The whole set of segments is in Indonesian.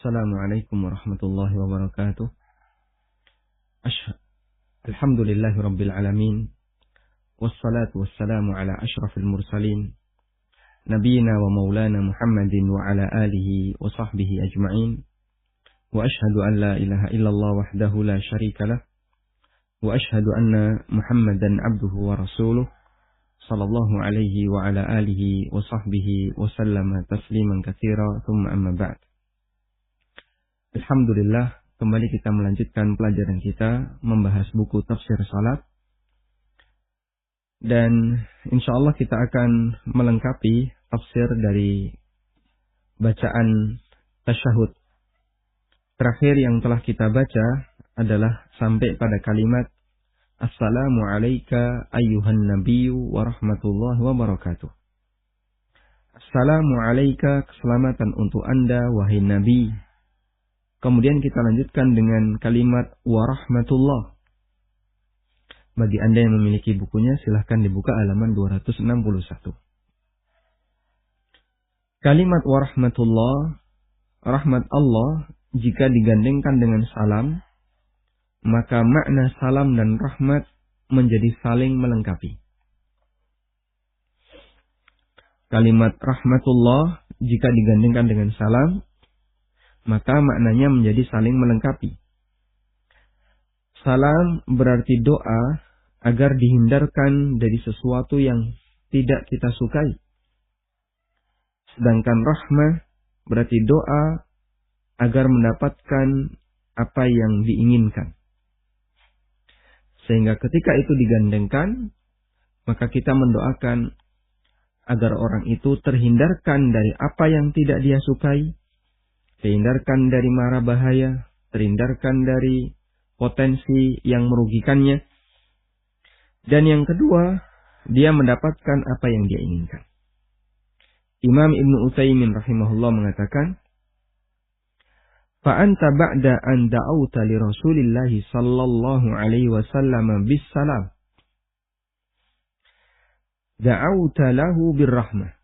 Assalamualaikum warahmatullahi wabarakatuh. Alhamdulillahi rabbil alamin. Wassalatu wassalamu ala ashrafil mursalin. Nabiyina wa maulana Muhammadin wa ala alihi wa sahbihi ajma'in. Wa ashhadu an la ilaha illallah wahdahu la syarika lah. Wa ashhadu anna Muhammadan abduhu wa rasuluh. Sallallahu alaihi wa ala alihi wa sahbihi wa sallama tasliman katsira. Thumma amma ba'd. Alhamdulillah, kembali kita melanjutkan pelajaran kita membahas buku tafsir salat. Dan insyaallah kita akan melengkapi tafsir dari bacaan tasyahud. Terakhir yang telah kita baca adalah sampai pada kalimat Assalamu alayka ayyuhan nabiyyu wa rahmatullahi wa barakatuh. Assalamu alayka, keselamatan untuk Anda wahai Nabi. Kemudian kita lanjutkan dengan kalimat warahmatullah. Bagi Anda yang memiliki bukunya, silahkan dibuka halaman 261. Kalimat warahmatullah, rahmat Allah, jika digandengkan dengan salam, maka makna salam dan rahmat menjadi saling melengkapi. Kalimat rahmatullah, jika digandengkan dengan salam, maka maknanya menjadi saling melengkapi. Salam berarti doa agar dihindarkan dari sesuatu yang tidak kita sukai. Sedangkan rahmah berarti doa agar mendapatkan apa yang diinginkan. Sehingga ketika itu digandengkan, maka kita mendoakan agar orang itu terhindarkan dari apa yang tidak dia sukai, terhindarkan dari mara bahaya, terhindarkan dari potensi yang merugikannya. Dan yang kedua, dia mendapatkan apa yang dia inginkan. Imam Ibnu Utsaimin rahimahullah mengatakan, "Fa'anta ba'da an da'auta li Rasulillah sallallahu alaihi wasallam bis salam, da'auta lahu birrahmah."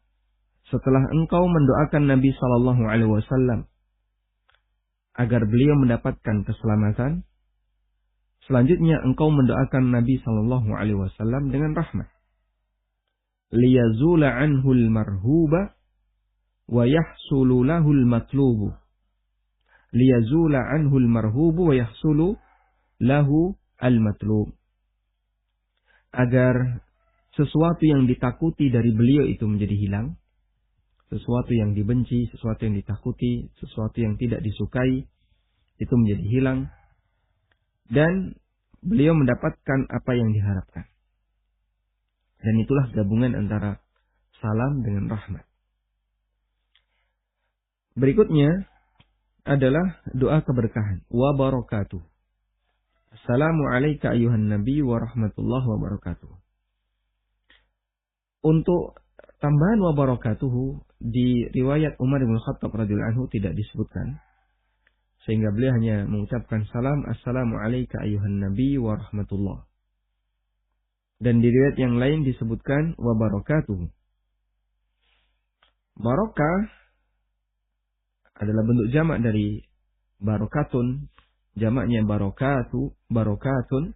Setelah engkau mendoakan Nabi sallallahu alaihi wasallam agar beliau mendapatkan keselamatan, selanjutnya engkau mendoakan Nabi sallallahu alaihi wasallam dengan rahmat. Liyazula anhul marhuba wa yahsulu lahul matlubu. Liyazula anhul marhubu wa yahsulu lahu al-matlub. Agar sesuatu yang ditakuti dari beliau itu menjadi hilang. Sesuatu yang dibenci, sesuatu yang ditakuti, sesuatu yang tidak disukai, itu menjadi hilang. Dan beliau mendapatkan apa yang diharapkan. Dan itulah gabungan antara salam dengan rahmat. Berikutnya adalah doa keberkahan. Wa barakatuh. Assalamu alayka ayuhan nabi wa rahmatullahi wa barakatuh. Untuk tambahan wa barakatuhu di riwayat Umar bin Khattab radhiyallahu anhu tidak disebutkan. Sehingga beliau hanya mengucapkan salam, Assalamu alayka ayuhan nabi wa rahmatullah. Dan di riwayat yang lain disebutkan wa barakatuhu. Barakah adalah bentuk jamak dari barokatun. Jamaknya barokatu, barokatun,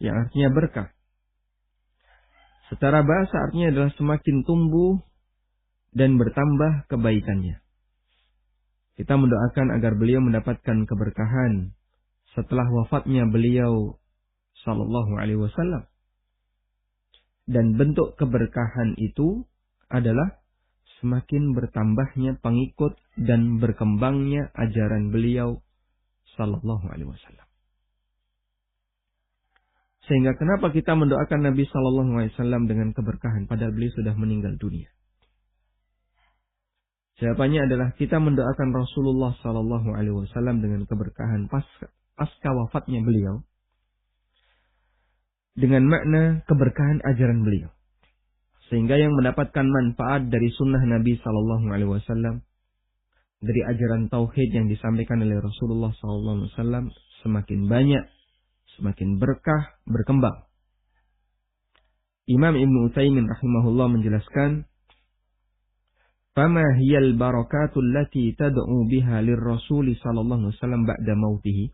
yang artinya berkah. Secara bahasa artinya adalah semakin tumbuh dan bertambah kebaikannya. Kita mendoakan agar beliau mendapatkan keberkahan setelah wafatnya beliau sallallahu alaihi wasallam. Dan bentuk keberkahan itu adalah semakin bertambahnya pengikut dan berkembangnya ajaran beliau sallallahu alaihi wasallam. Sehingga kenapa kita mendoakan Nabi sallallahu alaihi wasallam dengan keberkahan padahal beliau sudah meninggal dunia? Jawabannya adalah kita mendoakan Rasulullah sallallahu alaihi wasallam dengan keberkahan pasca wafatnya beliau dengan makna keberkahan ajaran beliau. Sehingga yang mendapatkan manfaat dari sunnah Nabi sallallahu alaihi wasallam, dari ajaran tauhid yang disampaikan oleh Rasulullah sallallahu alaihi wasallam semakin banyak, semakin berkah, berkembang. Imam Ibnu Utsaimin rahimahullah menjelaskan, Fama hiyal barakatul lati tad'u biha lirrasul sallallahu alaihi wasallam ba'da mautihi.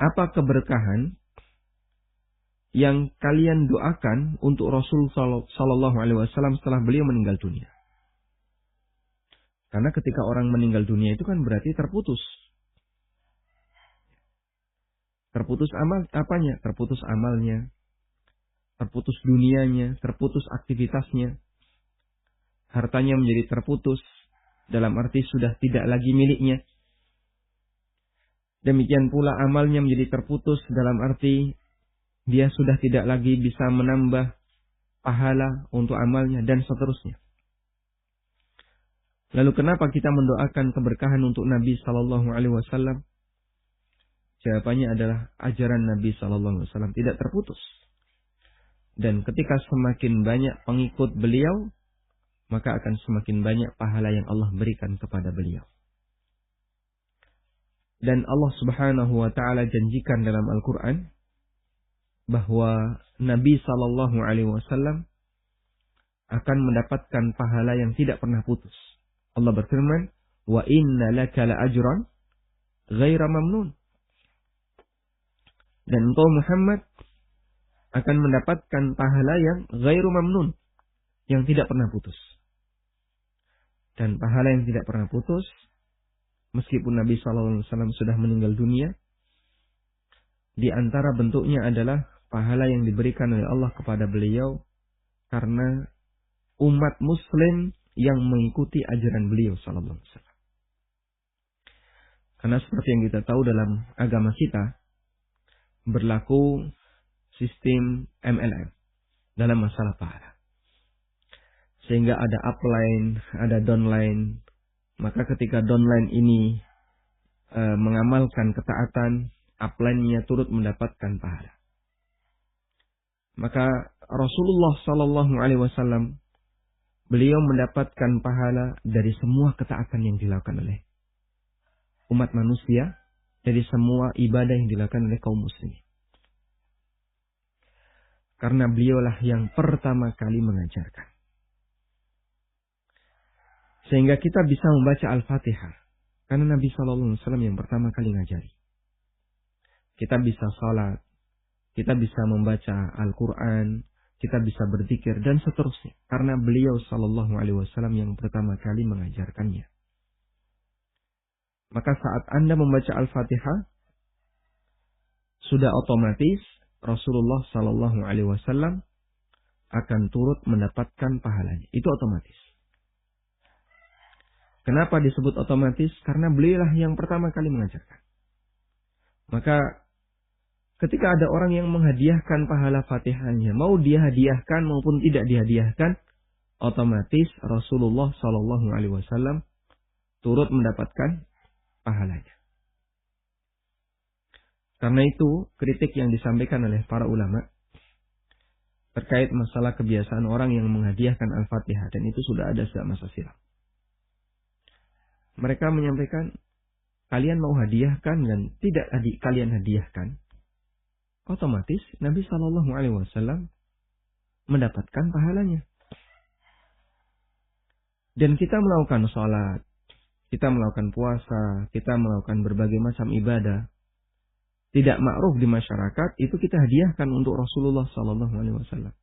Apa keberkahan yang kalian doakan untuk Rasul sallallahu alaihi wasallam setelah beliau meninggal dunia? Karena ketika orang meninggal dunia itu kan berarti terputus. Terputus apanya? Terputus amalnya, terputus dunianya, terputus aktivitasnya. Hartanya menjadi terputus, dalam arti sudah tidak lagi miliknya. Demikian pula amalnya menjadi terputus, dalam arti dia sudah tidak lagi bisa menambah pahala untuk amalnya, dan seterusnya. Lalu kenapa kita mendoakan keberkahan untuk Nabi Sallallahu Alaihi Wasallam? Jawabannya adalah ajaran Nabi Sallallahu Alaihi Wasallam tidak terputus. Dan ketika semakin banyak pengikut beliau, maka akan semakin banyak pahala yang Allah berikan kepada beliau. Dan Allah Subhanahu wa taala janjikan dalam Al-Qur'an bahwa Nabi sallallahu alaihi wasallam akan mendapatkan pahala yang tidak pernah putus. Allah berfirman, "Wa inna laka la ajran ghaira mamnun." Dan engkau Muhammad akan mendapatkan pahala yang ghairu mamnun, yang tidak pernah putus. Dan pahala yang tidak pernah putus, meskipun Nabi SAW sudah meninggal dunia, di antara bentuknya adalah pahala yang diberikan oleh Allah kepada beliau karena umat Muslim yang mengikuti ajaran beliau SAW. Karena seperti yang kita tahu dalam agama kita, berlaku sistem MLM dalam masalah pahala. Sehingga ada upline, ada downline. Maka ketika downline ini mengamalkan ketaatan, upline-nya turut mendapatkan pahala. Maka Rasulullah Sallallahu Alaihi Wasallam beliau mendapatkan pahala dari semua ketaatan yang dilakukan oleh umat manusia, dari semua ibadah yang dilakukan oleh kaum muslimin. Karena beliaulah yang pertama kali mengajarkan. Sehingga kita bisa membaca Al-Fatihah. Karena Nabi SAW yang pertama kali ngajari. Kita bisa salat. Kita bisa membaca Al-Quran. Kita bisa berzikir dan seterusnya. Karena beliau SAW yang pertama kali mengajarkannya. Maka saat Anda membaca Al-Fatihah, sudah otomatis Rasulullah SAW akan turut mendapatkan pahalanya. Itu otomatis. Kenapa disebut otomatis? Karena beliaulah yang pertama kali mengajarkan. Maka ketika ada orang yang menghadiahkan pahala Fatihahnya, mau dia hadiahkan maupun tidak dihadiahkan, otomatis Rasulullah SAW turut mendapatkan pahalanya. Karena itu kritik yang disampaikan oleh para ulama terkait masalah kebiasaan orang yang menghadiahkan Al-Fatihah, dan itu sudah ada sejak masa silam. Mereka menyampaikan, kalian mau hadiahkan dan tidak kalian hadiahkan, otomatis Nabi Shallallahu Alaihi Wasallam mendapatkan pahalanya. Dan kita melakukan sholat, kita melakukan puasa, kita melakukan berbagai macam ibadah, tidak ma'ruf di masyarakat, itu kita hadiahkan untuk Rasulullah Shallallahu Alaihi Wasallam.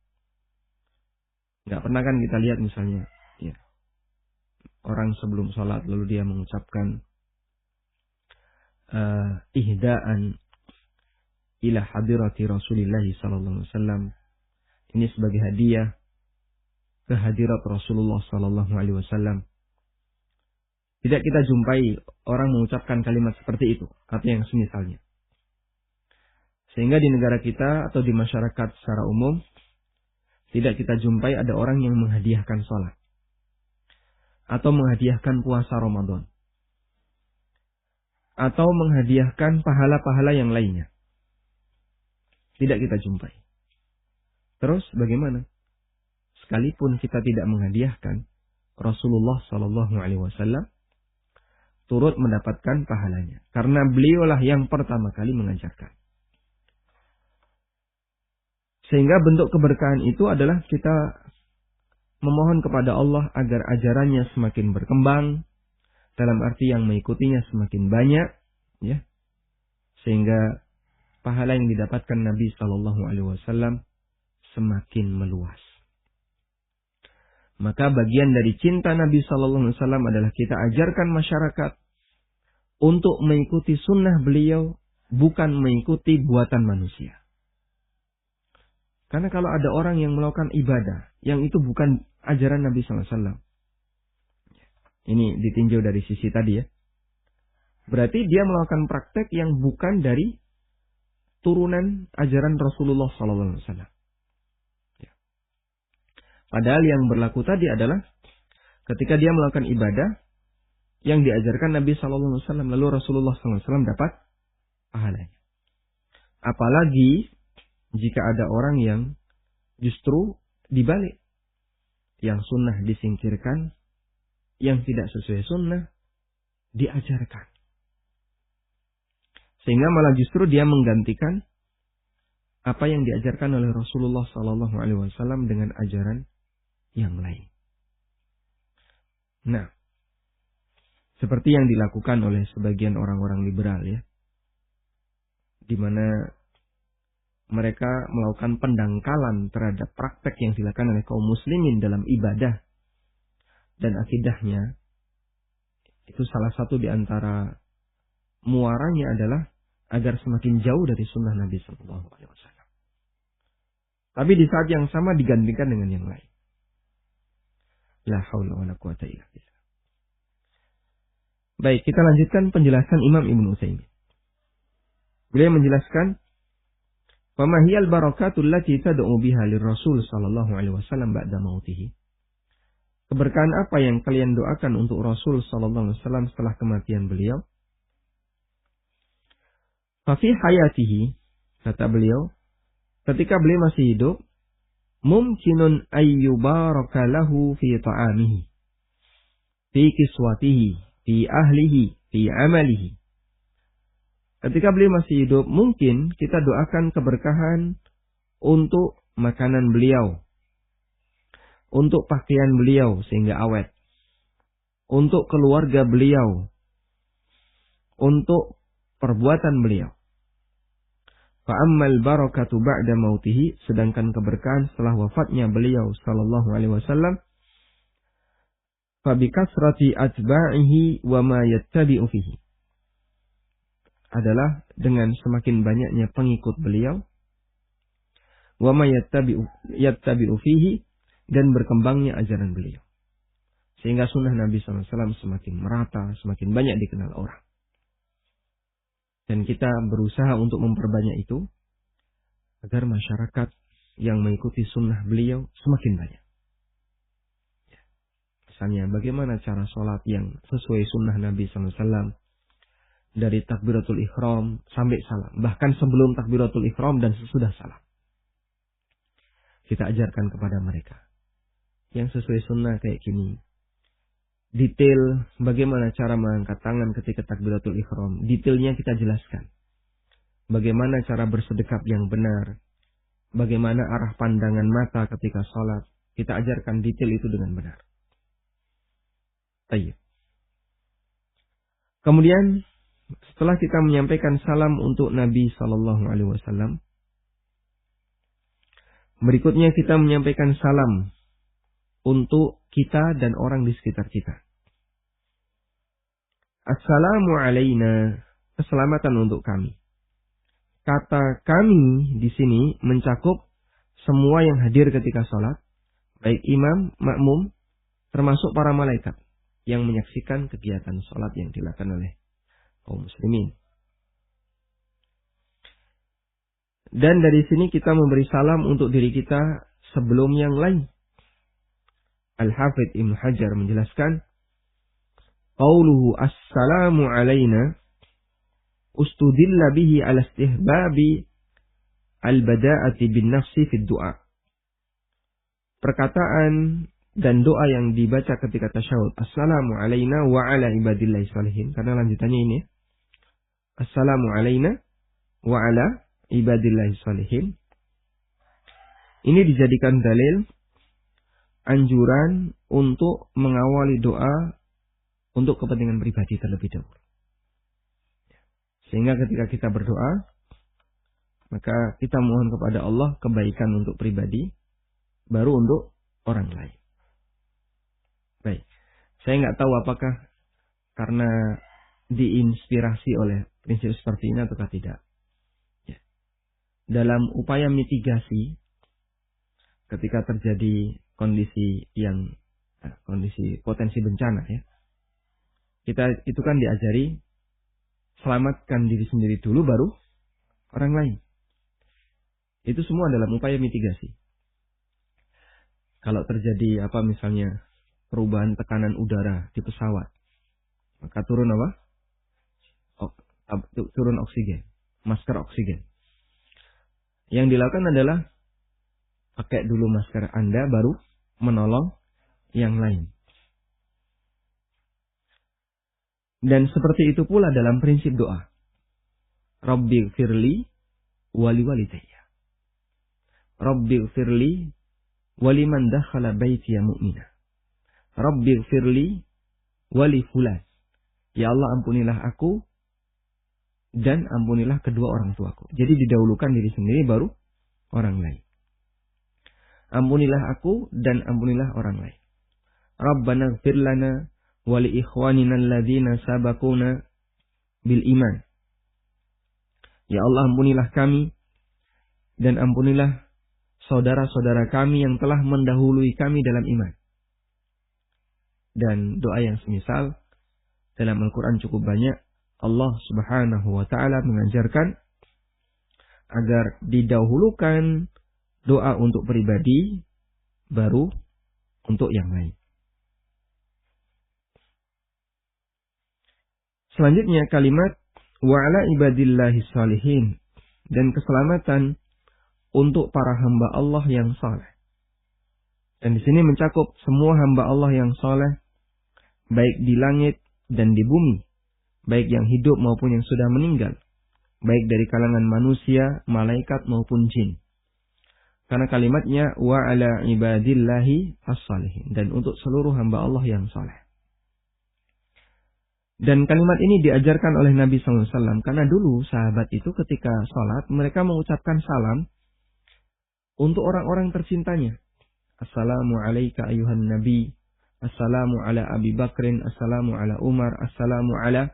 Nggak pernah kan kita lihat misalnya, ya, orang sebelum sholat lalu dia mengucapkan ihdaan ila hadirati Rasulillah sallallahu alaihi wasallam. Ini sebagai hadiah ke hadirat Rasulullah sallallahu alaihi wasallam. Tidak kita jumpai orang mengucapkan kalimat seperti itu atau yang semisalnya. Sehingga di negara kita atau di masyarakat secara umum tidak kita jumpai ada orang yang menghadiahkan sholat atau menghadiahkan puasa Ramadan, atau menghadiahkan pahala-pahala yang lainnya. Tidak kita jumpai. Terus bagaimana? Sekalipun kita tidak menghadiahkan, Rasulullah Sallallahu Alaihi Wasallam turut mendapatkan pahalanya. Karena beliaulah yang pertama kali mengajarkan. Sehingga bentuk keberkahan itu adalah kita memohon kepada Allah agar ajarannya semakin berkembang, dalam arti yang mengikutinya semakin banyak, ya, sehingga pahala yang didapatkan Nabi Shallallahu Alaihi Wasallam semakin meluas. Maka bagian dari cinta Nabi Shallallahu Alaihi Wasallam adalah kita ajarkan masyarakat untuk mengikuti sunnah beliau, bukan mengikuti buatan manusia. Karena kalau ada orang yang melakukan ibadah yang itu bukan ajaran Nabi Shallallahu Alaihi Wasallam, ini ditinjau dari sisi tadi ya, berarti dia melakukan praktek yang bukan dari turunan ajaran Rasulullah Sallallahu Alaihi Wasallam. Padahal yang berlaku tadi adalah ketika dia melakukan ibadah yang diajarkan Nabi Sallallahu Alaihi Wasallam, lalu Rasulullah Sallallahu Alaihi Wasallam dapat pahalanya. Apalagi jika ada orang yang justru dibalik, yang sunnah disingkirkan, yang tidak sesuai sunnah diajarkan. Sehingga malah justru dia menggantikan apa yang diajarkan oleh Rasulullah Sallallahu Alaihi Wasallam dengan ajaran yang lain. Nah, seperti yang dilakukan oleh sebagian orang-orang liberal ya, di mana mereka melakukan pendangkalan terhadap praktek yang dilakukan oleh kaum muslimin dalam ibadah dan akidahnya. Itu salah satu di antara muaranya adalah agar semakin jauh dari sunnah Nabi Sallallahu Alaihi Wasallam. Tapi di saat yang sama digantikan dengan yang lain. La haula wala quwata illa billah. Baik, kita lanjutkan penjelasan Imam Ibnu Utsaimin. Beliau menjelaskan, "Wa ma hiyal barakatul lati tad'u biha lirrasul sallallahu alaihi wasallam ba'da mautihi?" Keberkahan apa yang kalian doakan untuk Rasul sallallahu alaihi wasallam setelah kematian beliau? Fa fi hayatihi, kata beliau, ketika beliau masih hidup, mumkinun ayyubaraka lahu fi ta'amihi, fi kiswatihi, fi ahlihi, fi amalihi. Ketika beliau masih hidup, mungkin kita doakan keberkahan untuk makanan beliau, untuk pakaian beliau sehingga awet, untuk keluarga beliau, untuk perbuatan beliau. Fa'ammal barakatu ba'da mautihi, sedangkan keberkahan setelah wafatnya beliau sallallahu alaihi wasallam, fa bi kasrati atba'ihi wa ma yattabi'u fihi, adalah dengan semakin banyaknya pengikut beliau, wa ma yattabi'u fihi, dan berkembangnya ajaran beliau, sehingga sunnah Nabi sallallahu alaihi wasallam semakin merata, semakin banyak dikenal orang. Dan kita berusaha untuk memperbanyak itu agar masyarakat yang mengikuti sunnah beliau semakin banyak. Misalnya bagaimana cara sholat yang sesuai sunnah Nabi SAW, dari takbiratul ihram sampai salam, bahkan sebelum takbiratul ihram dan sesudah salam. Kita ajarkan kepada mereka yang sesuai sunnah kayak gini. Detail bagaimana cara mengangkat tangan ketika takbiratul ihram, detailnya kita jelaskan. Bagaimana cara bersedekap yang benar, bagaimana arah pandangan mata ketika sholat, kita ajarkan detail itu dengan benar. Baik. Kemudian setelah kita menyampaikan salam untuk Nabi Sallallahu Alaihi Wasallam, berikutnya kita menyampaikan salam untuk kita dan orang di sekitar kita. Assalamu alaina, keselamatan untuk kami. Kata kami di sini mencakup semua yang hadir ketika sholat, baik imam, makmum, termasuk para malaikat yang menyaksikan kegiatan sholat yang dilakukan oleh kaum muslimin. Dan dari sini kita memberi salam untuk diri kita sebelum yang lain. Al-Hafidh Ibnu Hajar menjelaskan, qauluhu assalamu alaina ustudilla bihi ala istihbabi al-bada'ati bin nafsi fid du'a. Perkataan dan doa yang dibaca ketika tasyahud, assalamu alaina wa ala ibadillahi sholihin, karena lanjutannya ini, assalamu alaina wa ala ibadillahi sholihin, ini dijadikan dalil anjuran untuk mengawali doa untuk kepentingan pribadi terlebih dahulu. Sehingga ketika kita berdoa, maka kita mohon kepada Allah kebaikan untuk pribadi, baru untuk orang lain. Baik, saya nggak tahu apakah karena diinspirasi oleh prinsip seperti ini ataukah tidak. Ya. Dalam upaya mitigasi, ketika terjadi kondisi potensi bencana, ya, kita itu kan diajari selamatkan diri sendiri dulu, baru orang lain. Itu semua dalam upaya mitigasi. Kalau terjadi misalnya perubahan tekanan udara di pesawat, maka turun apa? Turun oksigen, masker oksigen. Yang dilakukan adalah pakai dulu masker Anda, baru menolong yang lain. Dan seperti itu pula dalam prinsip doa. Rabbighfirli wali walidayya. Rabbighfirli waliman dakhala baitiya mu'mina. Rabbighfirli wali fulan. Ya Allah, ampunilah aku dan ampunilah kedua orang tuaku. Jadi didahulukan diri sendiri baru orang lain. Ampunilah aku dan ampunilah orang lain. Rabbana ighfir lana wa li ikhwanina alladzina sabaquna bil iman. Ya Allah, ampunilah kami dan ampunilah saudara-saudara kami yang telah mendahului kami dalam iman. Dan doa yang semisal dalam Al-Quran cukup banyak. Allah Subhanahu wa ta'ala mengajarkan agar didahulukan doa untuk pribadi, baru untuk yang lain. Selanjutnya kalimat wa'ala ibadillahi salihin, dan keselamatan untuk para hamba Allah yang saleh. Dan di sini mencakup semua hamba Allah yang saleh, baik di langit dan di bumi, baik yang hidup maupun yang sudah meninggal, baik dari kalangan manusia, malaikat maupun jin. Karena kalimatnya wa'ala ibadillahi as-salihin, dan untuk seluruh hamba Allah yang saleh. Dan kalimat ini diajarkan oleh Nabi SAW, karena dulu sahabat itu ketika sholat, mereka mengucapkan salam untuk orang-orang tercintanya. Assalamu alayka ayuhan nabi, assalamu ala Abi Bakrin, assalamu ala Umar, assalamu ala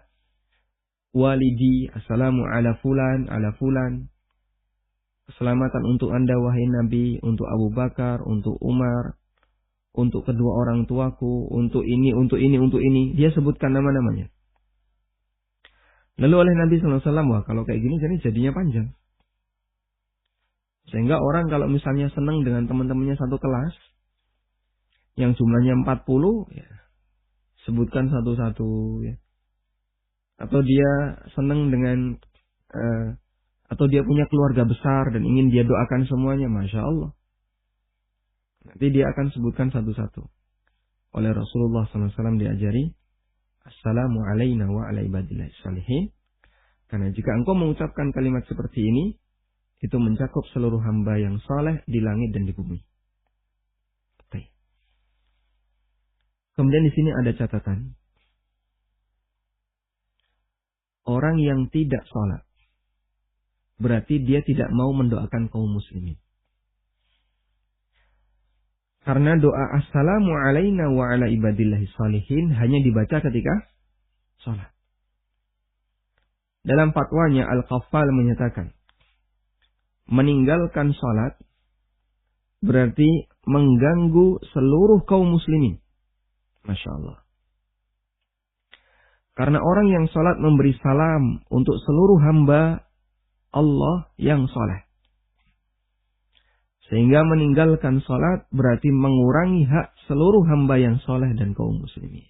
walidi, assalamu ala fulan, ala fulan. Keselamatan untuk Anda wahai Nabi, untuk Abu Bakar, untuk Umar, untuk kedua orang tuaku, untuk ini, untuk ini, untuk ini. Dia sebutkan nama-namanya. Lalu oleh Nabi SAW, wah kalau kayak gini jadinya panjang. Sehingga orang kalau misalnya senang dengan teman-temannya satu kelas, yang jumlahnya 40, ya, sebutkan satu-satu. Ya. Atau dia senang dengan, atau dia punya keluarga besar dan ingin dia doakan semuanya, Masya Allah. Nanti dia akan sebutkan satu-satu. Oleh Rasulullah SAW diajari, Assalamu alayna wa ala ibadillahi salihin. Karena jika engkau mengucapkan kalimat seperti ini, itu mencakup seluruh hamba yang saleh di langit dan di bumi. Oke. Kemudian di sini ada catatan. Orang yang tidak salat, berarti dia tidak mau mendoakan kaum muslimin. Karena doa Assalamu alayna wa ala ibadillahi salihin hanya dibaca ketika salat. Dalam fatwanya Al-Qaffal menyatakan, meninggalkan salat berarti mengganggu seluruh kaum muslimin. Masya Allah. Karena orang yang salat memberi salam untuk seluruh hamba Allah yang saleh. Sehingga meninggalkan salat berarti mengurangi hak seluruh hamba yang saleh dan kaum muslimin.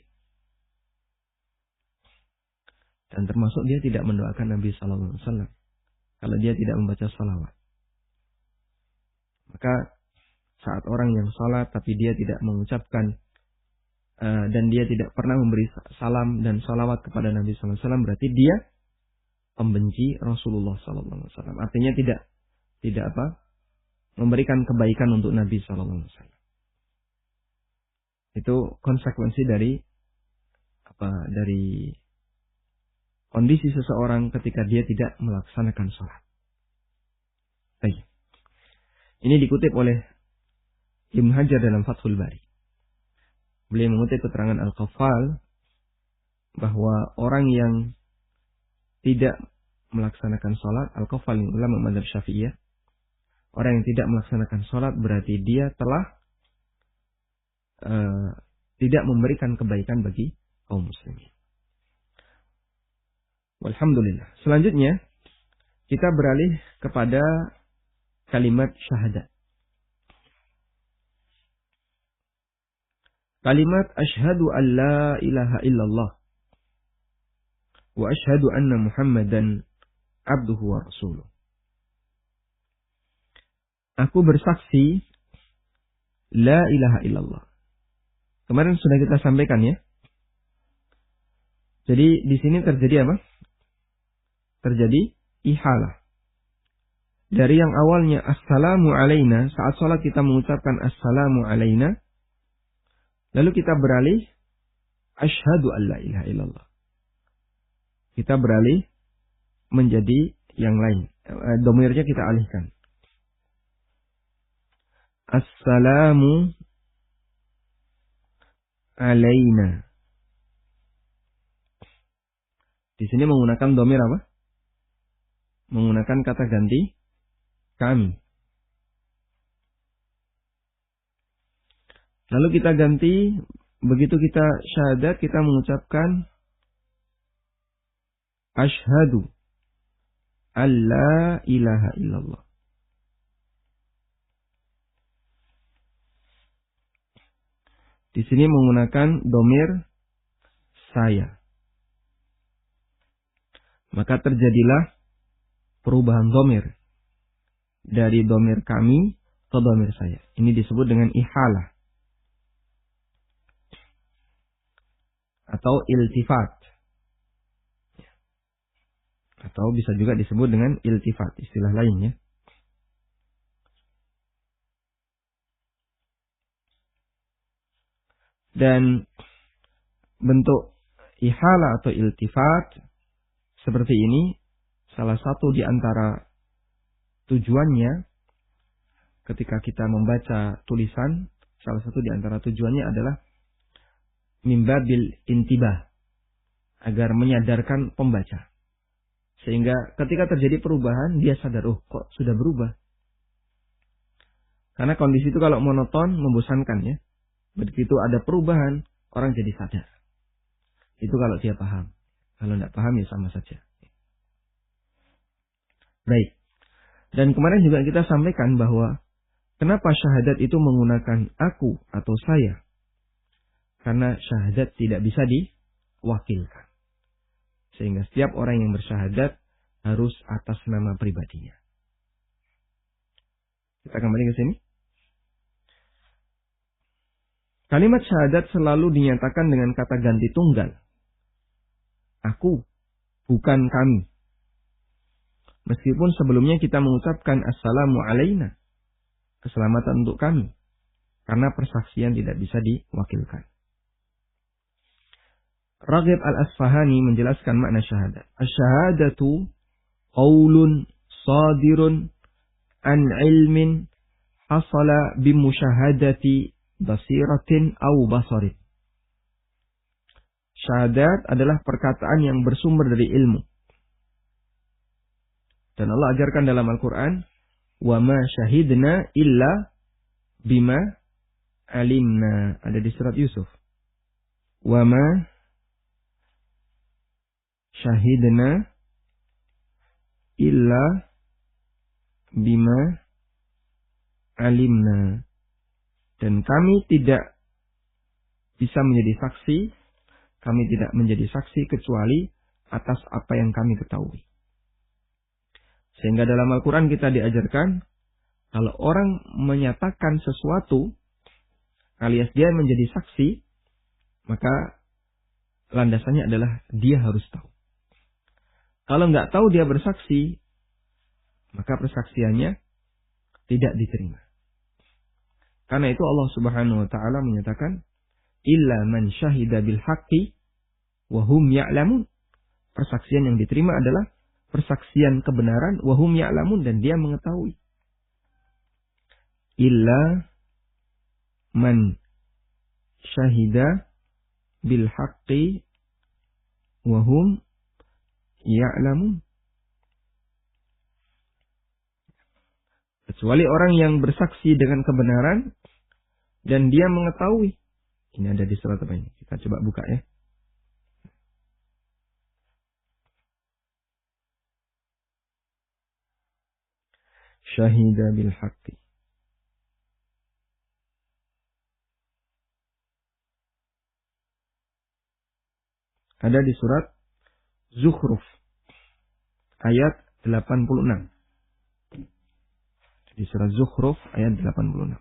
Dan termasuk dia tidak mendoakan Nabi SAW kalau dia tidak membaca salawat. Maka saat orang yang salat tapi dia tidak mengucapkan dan dia tidak pernah memberi salam dan salawat kepada Nabi SAW, berarti dia pembenci Rasulullah SAW. Artinya tidak memberikan kebaikan untuk Nabi SAW. Itu konsekuensi dari dari kondisi seseorang ketika dia tidak melaksanakan sholat. Baik. Ini dikutip oleh Ibnu Hajar dalam Fathul Bari. Beliau mengutip keterangan Al-Qaffal bahwa orang yang tidak melaksanakan sholat, Al-Qaffal ulama mazhab Syafi'iyah, orang yang tidak melaksanakan sholat berarti dia telah tidak memberikan kebaikan bagi kaum muslimin. Walhamdulillah. Selanjutnya kita beralih kepada kalimat syahadat. Kalimat asyhadu an la ilaha illallah wa asyhadu anna Muhammadan abduhu wa rasuluh. Aku bersaksi la ilaha illallah. Kemarin sudah kita sampaikan ya. Jadi di sini terjadi apa? Terjadi ihalah. Dari yang awalnya assalamu alaina, saat sholat kita mengucapkan assalamu alaina, lalu kita beralih asyhadu an la ilaha illallah. Kita beralih menjadi yang lain. Domirnya kita alihkan. Assalamu alaina. Di sini menggunakan domir apa? Menggunakan kata ganti kami. Lalu kita ganti, begitu kita syahadat, kita mengucapkan asyhadu alla ilaha illallah. Di sini menggunakan domir saya. Maka terjadilah perubahan domir dari domir kami ke domir saya. Ini disebut dengan ihalah atau iltifat, atau bisa juga disebut dengan iltifat, istilah lainnya. Dan bentuk ihalah atau iltifat seperti ini, salah satu di antara tujuannya ketika kita membaca tulisan, salah satu di antara tujuannya adalah mimbabil intibah, agar menyadarkan pembaca. Sehingga ketika terjadi perubahan, dia sadar, oh kok sudah berubah. Karena kondisi itu kalau monoton, membosankan ya. Begitu ada perubahan, orang jadi sadar. Itu kalau dia paham. Kalau tidak paham ya sama saja. Baik. Dan kemarin juga kita sampaikan bahwa kenapa syahadat itu menggunakan aku atau saya? Karena syahadat tidak bisa diwakilkan. Sehingga setiap orang yang bersyahadat harus atas nama pribadinya. Kita kembali ke sini. Kalimat syahadat selalu dinyatakan dengan kata ganti tunggal. Aku, bukan kami. Meskipun sebelumnya kita mengucapkan assalamu alaina, keselamatan untuk kami. Karena persaksian tidak bisa diwakilkan. Raghib al-Asfahani menjelaskan makna syahadat. Asyhadatu qaulun sadirun an ilmin hasala bimusyahadati basiratin au basarin. Syahadat adalah perkataan yang bersumber dari ilmu. Dan Allah ajarkan dalam Al-Quran, wa ma syahidna illa bima alimna. Ada di surat Yusuf. Wa ma syahidna illa bima alimna. Dan kami tidak bisa menjadi saksi, kami tidak menjadi saksi kecuali atas apa yang kami ketahui. Sehingga dalam Al-Quran kita diajarkan, kalau orang menyatakan sesuatu, alias dia menjadi saksi, maka landasannya adalah dia harus tahu. Kalau nggak tahu dia bersaksi, maka persaksiannya tidak diterima. Karena itu Allah Subhanahu wa Ta'ala menyatakan, illa man syahida bil haqqi wa hum ya'lamun. Persaksian yang diterima adalah persaksian kebenaran wa hum ya'lamun, dan dia mengetahui. Illa man syahida bil haqqi wa hum ya'lamun. Kecuali orang yang bersaksi dengan kebenaran dan dia mengetahui. Ini ada di surat apa ini? Kita coba buka ya. Syahida bil haqqi. Ada di surat Zukhruf ayat 86. Di surat Zukhruf ayat 86.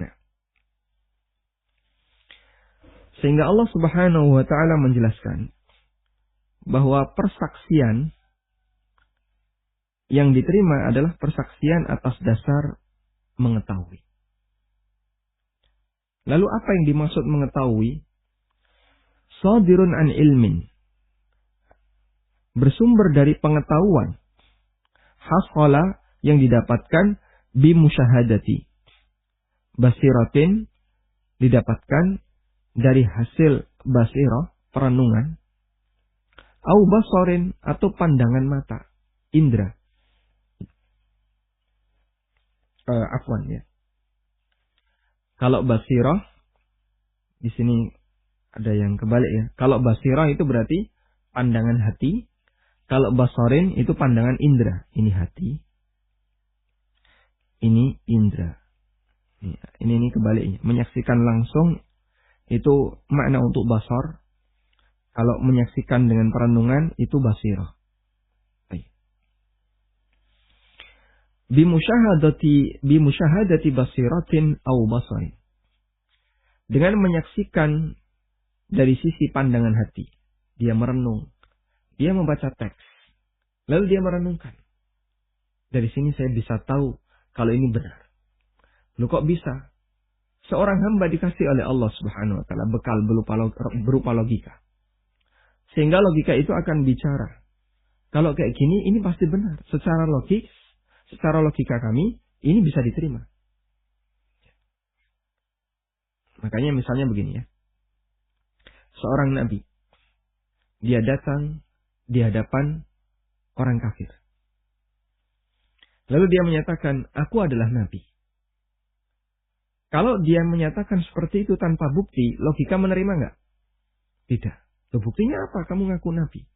Nah. Sehingga Allah Subhanahu wa taala menjelaskan bahwa persaksian yang diterima adalah persaksian atas dasar mengetahui. Lalu apa yang dimaksud mengetahui? Shadirun an ilmin. Bersumber dari pengetahuan. Hasala yang didapatkan bimusyahadati. Basiratin didapatkan dari hasil basirah, perenungan. Au basarin atau pandangan mata, indra. Afwan ya. Kalau basirah, di sini ada yang kebalik ya. Kalau basirah itu berarti pandangan hati. Kalau basarin itu pandangan indra. Ini hati. Ini indra. Ini kebaliknya. Menyaksikan langsung itu makna untuk basar. Kalau menyaksikan dengan perenungan itu basirah. Bimusyahadati basiratin au basarin. Dengan menyaksikan dari sisi pandangan hati. Dia merenung. Dia membaca teks. Lalu dia merenungkan. Dari sini saya bisa tahu kalau ini benar. Loh kok bisa? Seorang hamba dikasih oleh Allah Subhanahu wa taala bekal berupa logika. Sehingga logika itu akan bicara. Kalau kayak gini, ini pasti benar. Secara logika kami, ini bisa diterima. Makanya misalnya begini ya. Seorang nabi. Dia datang di hadapan orang kafir. Lalu dia menyatakan, aku adalah nabi. Kalau dia menyatakan seperti itu tanpa bukti, logika menerima nggak? Tidak. Loh, buktinya apa? Kamu ngaku nabi.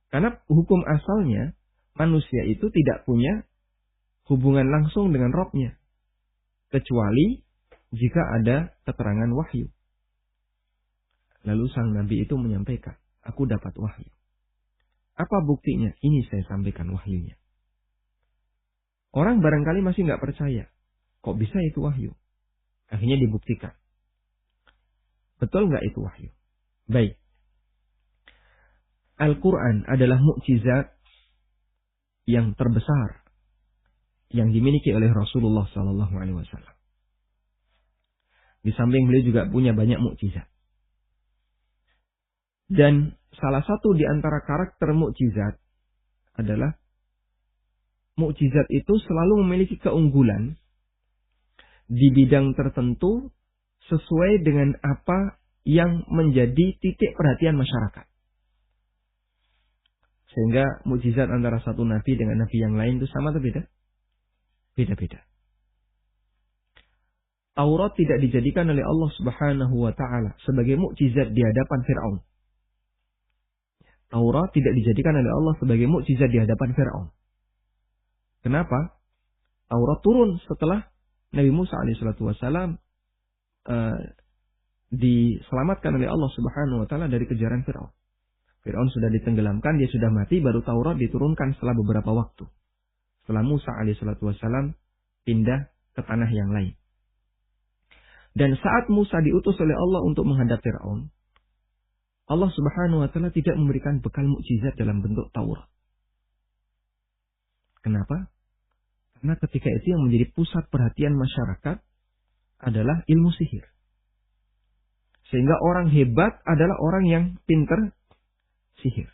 Karena hukum asalnya, manusia itu tidak punya hubungan langsung dengan Rabb-nya. Kecuali jika ada keterangan wahyu. Lalu sang nabi itu menyampaikan, aku dapat wahyu. Apa buktinya? Ini saya sampaikan wahyunya. Orang barangkali masih nggak percaya. Kok bisa itu wahyu? Akhirnya dibuktikan. Betul nggak itu wahyu? Baik. Al-Quran adalah mukjizat yang terbesar yang dimiliki oleh Rasulullah SAW. Di samping beliau juga punya banyak mukjizat. Dan salah satu di antara karakter mukjizat adalah mukjizat itu selalu memiliki keunggulan di bidang tertentu sesuai dengan apa yang menjadi titik perhatian masyarakat. Sehingga mukjizat antara satu nabi dengan nabi yang lain itu sama atau beda? Beda-beda. Taurat tidak dijadikan oleh Allah Subhanahu wa taala sebagai mukjizat di hadapan Firaun. Taurat tidak dijadikan oleh Allah sebagai mukjizat di hadapan Firaun. Kenapa? Taurat turun setelah Nabi Musa alaihissalam diselamatkan oleh Allah Subhanahu wa taala dari kejaran Firaun. Firaun sudah ditenggelamkan, dia sudah mati, baru Taurat diturunkan setelah beberapa waktu. Setelah Musa alaihissalam pindah ke tanah yang lain. Dan saat Musa diutus oleh Allah untuk menghadap Firaun, Allah Subhanahu wa taala tidak memberikan bekal mukjizat dalam bentuk Taurat. Kenapa? Karena ketika itu yang menjadi pusat perhatian masyarakat adalah ilmu sihir. Sehingga orang hebat adalah orang yang pintar sihir.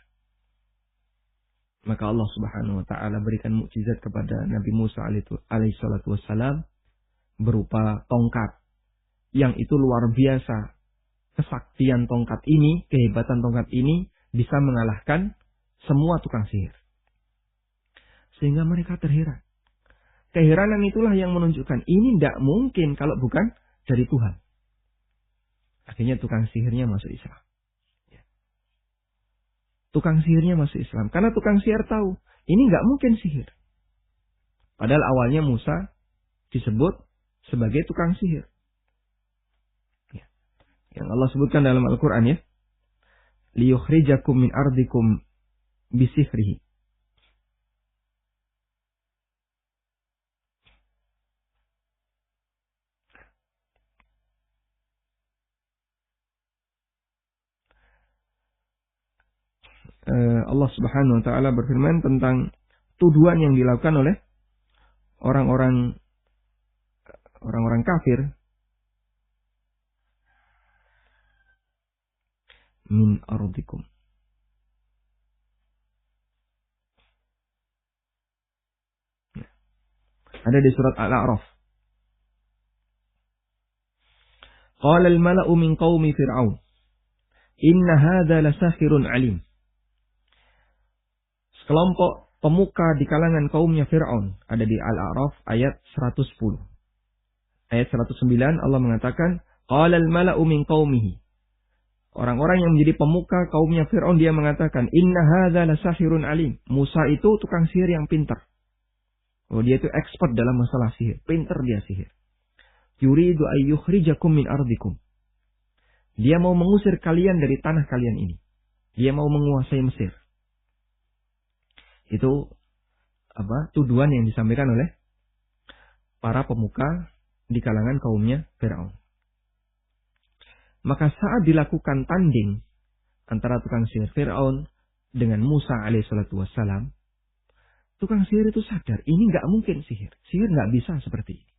Maka Allah Subhanahu wa taala berikan mukjizat kepada Nabi Musa alaihi salatu wassalam berupa tongkat yang itu luar biasa. Kesaktian tongkat ini, kehebatan tongkat ini bisa mengalahkan semua tukang sihir. Sehingga mereka terheran. Keheranan itulah yang menunjukkan ini tidak mungkin kalau bukan dari Tuhan. Akhirnya tukang sihirnya masuk Islam. Tukang sihirnya masuk Islam. Karena tukang sihir tahu, ini nggak mungkin sihir. Padahal awalnya Musa disebut sebagai tukang sihir. Yang Allah sebutkan dalam Al-Quran ya. Liyukhrijakum min ardikum bisihrihi. Allah Subhanahu wa taala berfirman tentang tuduhan yang dilakukan oleh orang-orang kafir min ardikum. Ada di surat Al-A'raf. Qala al-mala'u min qaumi Fir'aun inna hadza lasakhirun 'alim. Sekelompok pemuka di kalangan kaumnya Fir'aun. Ada di Al-A'raf ayat 110. Ayat 109 Allah mengatakan, Qala al-mala'u min qaumihi. Orang-orang yang menjadi pemuka kaumnya Fir'aun dia mengatakan, Inna hadza lasahirun alim. Musa itu tukang sihir yang pintar. Oh, dia itu expert dalam masalah sihir. Pintar dia sihir. Yuridu ayyukhrijakum min ardikum. Dia mau mengusir kalian dari tanah kalian ini. Dia mau menguasai Mesir. Itu tuduhan yang disampaikan oleh para pemuka di kalangan kaumnya Fir'aun. Maka saat dilakukan tanding antara tukang sihir Fir'aun dengan Musa alaihissalatu wassalam, tukang sihir itu sadar, ini nggak mungkin sihir. Sihir nggak bisa seperti ini.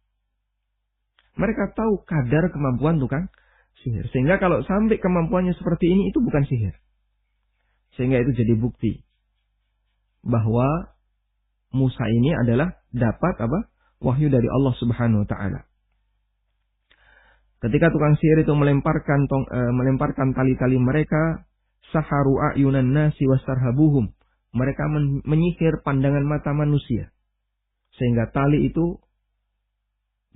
Mereka tahu kadar kemampuan tukang sihir. Sehingga kalau sampai kemampuannya seperti ini, itu bukan sihir. Sehingga itu jadi bukti bahwa Musa ini adalah dapat wahyu dari Allah Subhanahu wa taala. Ketika tukang sihir itu melemparkan tali-tali mereka, saharu ayunan nasi wastarhabuhum. Mereka menyihir pandangan mata manusia. Sehingga tali itu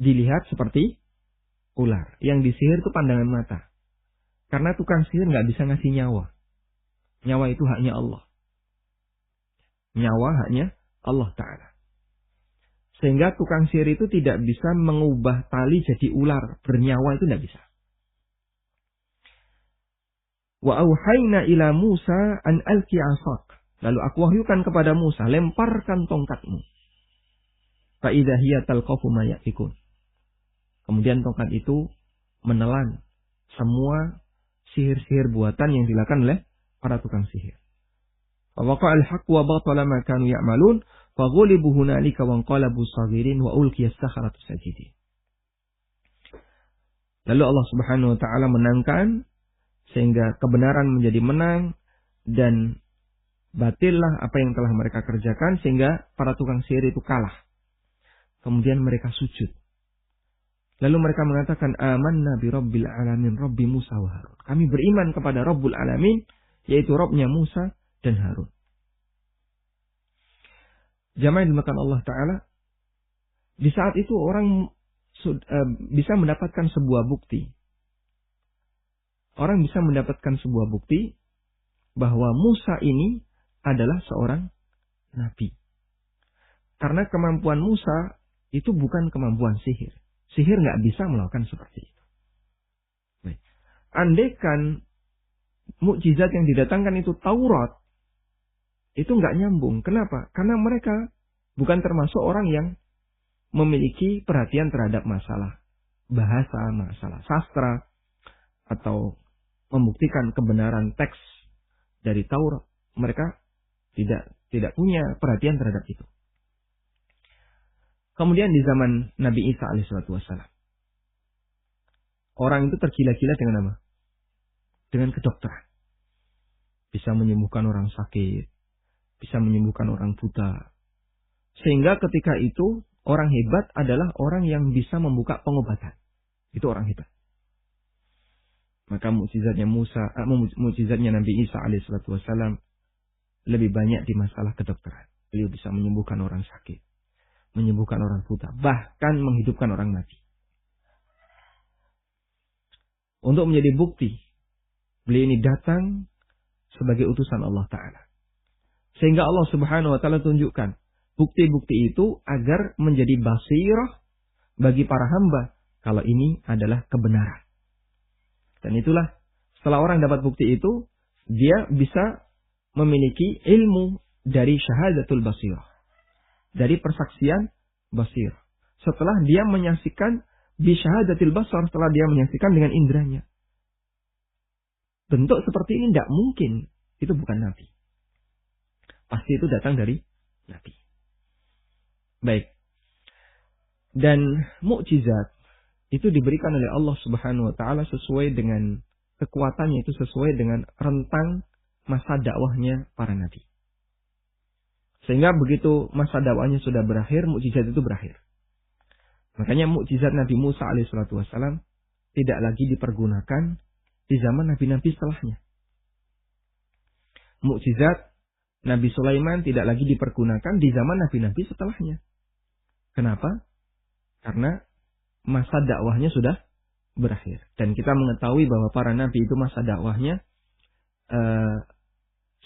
dilihat seperti ular. Yang disihir itu pandangan mata. Karena tukang sihir nggak bisa ngasih nyawa. Nyawa itu haknya Allah. Nyawa haknya Allah Ta'ala. Sehingga tukang sihir itu tidak bisa mengubah tali jadi ular. Bernyawa itu tidak bisa. Wa auhayna ila Musa an alqi 'asak. Lalu aku wahyukan kepada Musa, lemparkan tongkatmu. Fa idza hiya talqafu ma yafikun. Kemudian tongkat itu menelan semua sihir-sihir buatan yang dilakukan oleh para tukang sihir. Fawaqa'al haqq wa batala ma kanu ya'malun faghulibu hunalika wa anqalabu saghirin wa ulqiya as-sakhratu sajidin. Lalu Allah Subhanahu wa taala menangkan sehingga kebenaran menjadi menang dan batillah apa yang telah mereka kerjakan sehingga para tukang sihir itu kalah. Kemudian mereka sujud. Lalu mereka mengatakan amanna bi rabbil alamin rabbi Musa wa Harun. Kami beriman kepada Rabbul Alamin yaitu Rabbnya Musa dan Harun. Jamaah yang dimakan Allah Ta'ala, di saat itu orang bisa mendapatkan sebuah bukti. Orang bisa mendapatkan sebuah bukti bahwa Musa ini adalah seorang nabi. Karena kemampuan Musa itu bukan kemampuan sihir. Sihir nggak bisa melakukan seperti itu. Baik. Andaikan mukjizat yang didatangkan itu Taurat, itu nggak nyambung. Kenapa? Karena mereka bukan termasuk orang yang memiliki perhatian terhadap masalah bahasa, masalah sastra, atau membuktikan kebenaran teks dari Taurat. Mereka tidak punya perhatian terhadap itu. Kemudian di zaman Nabi Isa alaihissalam, orang itu tergila-gila dengan apa? Dengan kedokteran. Bisa menyembuhkan orang sakit, bisa menyembuhkan orang buta. Sehingga ketika itu orang hebat adalah orang yang bisa membuka pengobatan. Itu orang hebat. Maka mukjizatnya Nabi Isa alaihissalam lebih banyak di masalah kedokteran. Beliau bisa menyembuhkan orang sakit, menyembuhkan orang buta, bahkan menghidupkan orang mati. Untuk menjadi bukti, beliau ini datang sebagai utusan Allah Ta'ala. Sehingga Allah Subhanahu wa Ta'ala tunjukkan bukti-bukti itu agar menjadi basirah bagi para hamba kalau ini adalah kebenaran. Dan itulah setelah orang dapat bukti itu, dia bisa memiliki ilmu dari syahadatul basirah, dari persaksian basir. Setelah dia menyaksikan bisyahadatil basar, setelah dia menyaksikan dengan indranya. Bentuk seperti ini tidak mungkin. Itu bukan Nabi. Pasti itu datang dari Nabi. Baik. Dan mukjizat itu diberikan oleh Allah Subhanahu wa Ta'ala sesuai dengan kekuatannya, itu sesuai dengan rentang masa dakwahnya para nabi. Sehingga begitu masa dakwahnya sudah berakhir, mukjizat itu berakhir. Makanya mukjizat Nabi Musa alaihissalam tidak lagi dipergunakan di zaman nabi-nabi setelahnya. Mukjizat Nabi Sulaiman tidak lagi dipergunakan di zaman nabi-nabi setelahnya. Kenapa? Karena masa dakwahnya sudah berakhir. Dan kita mengetahui bahwa para nabi itu masa dakwahnya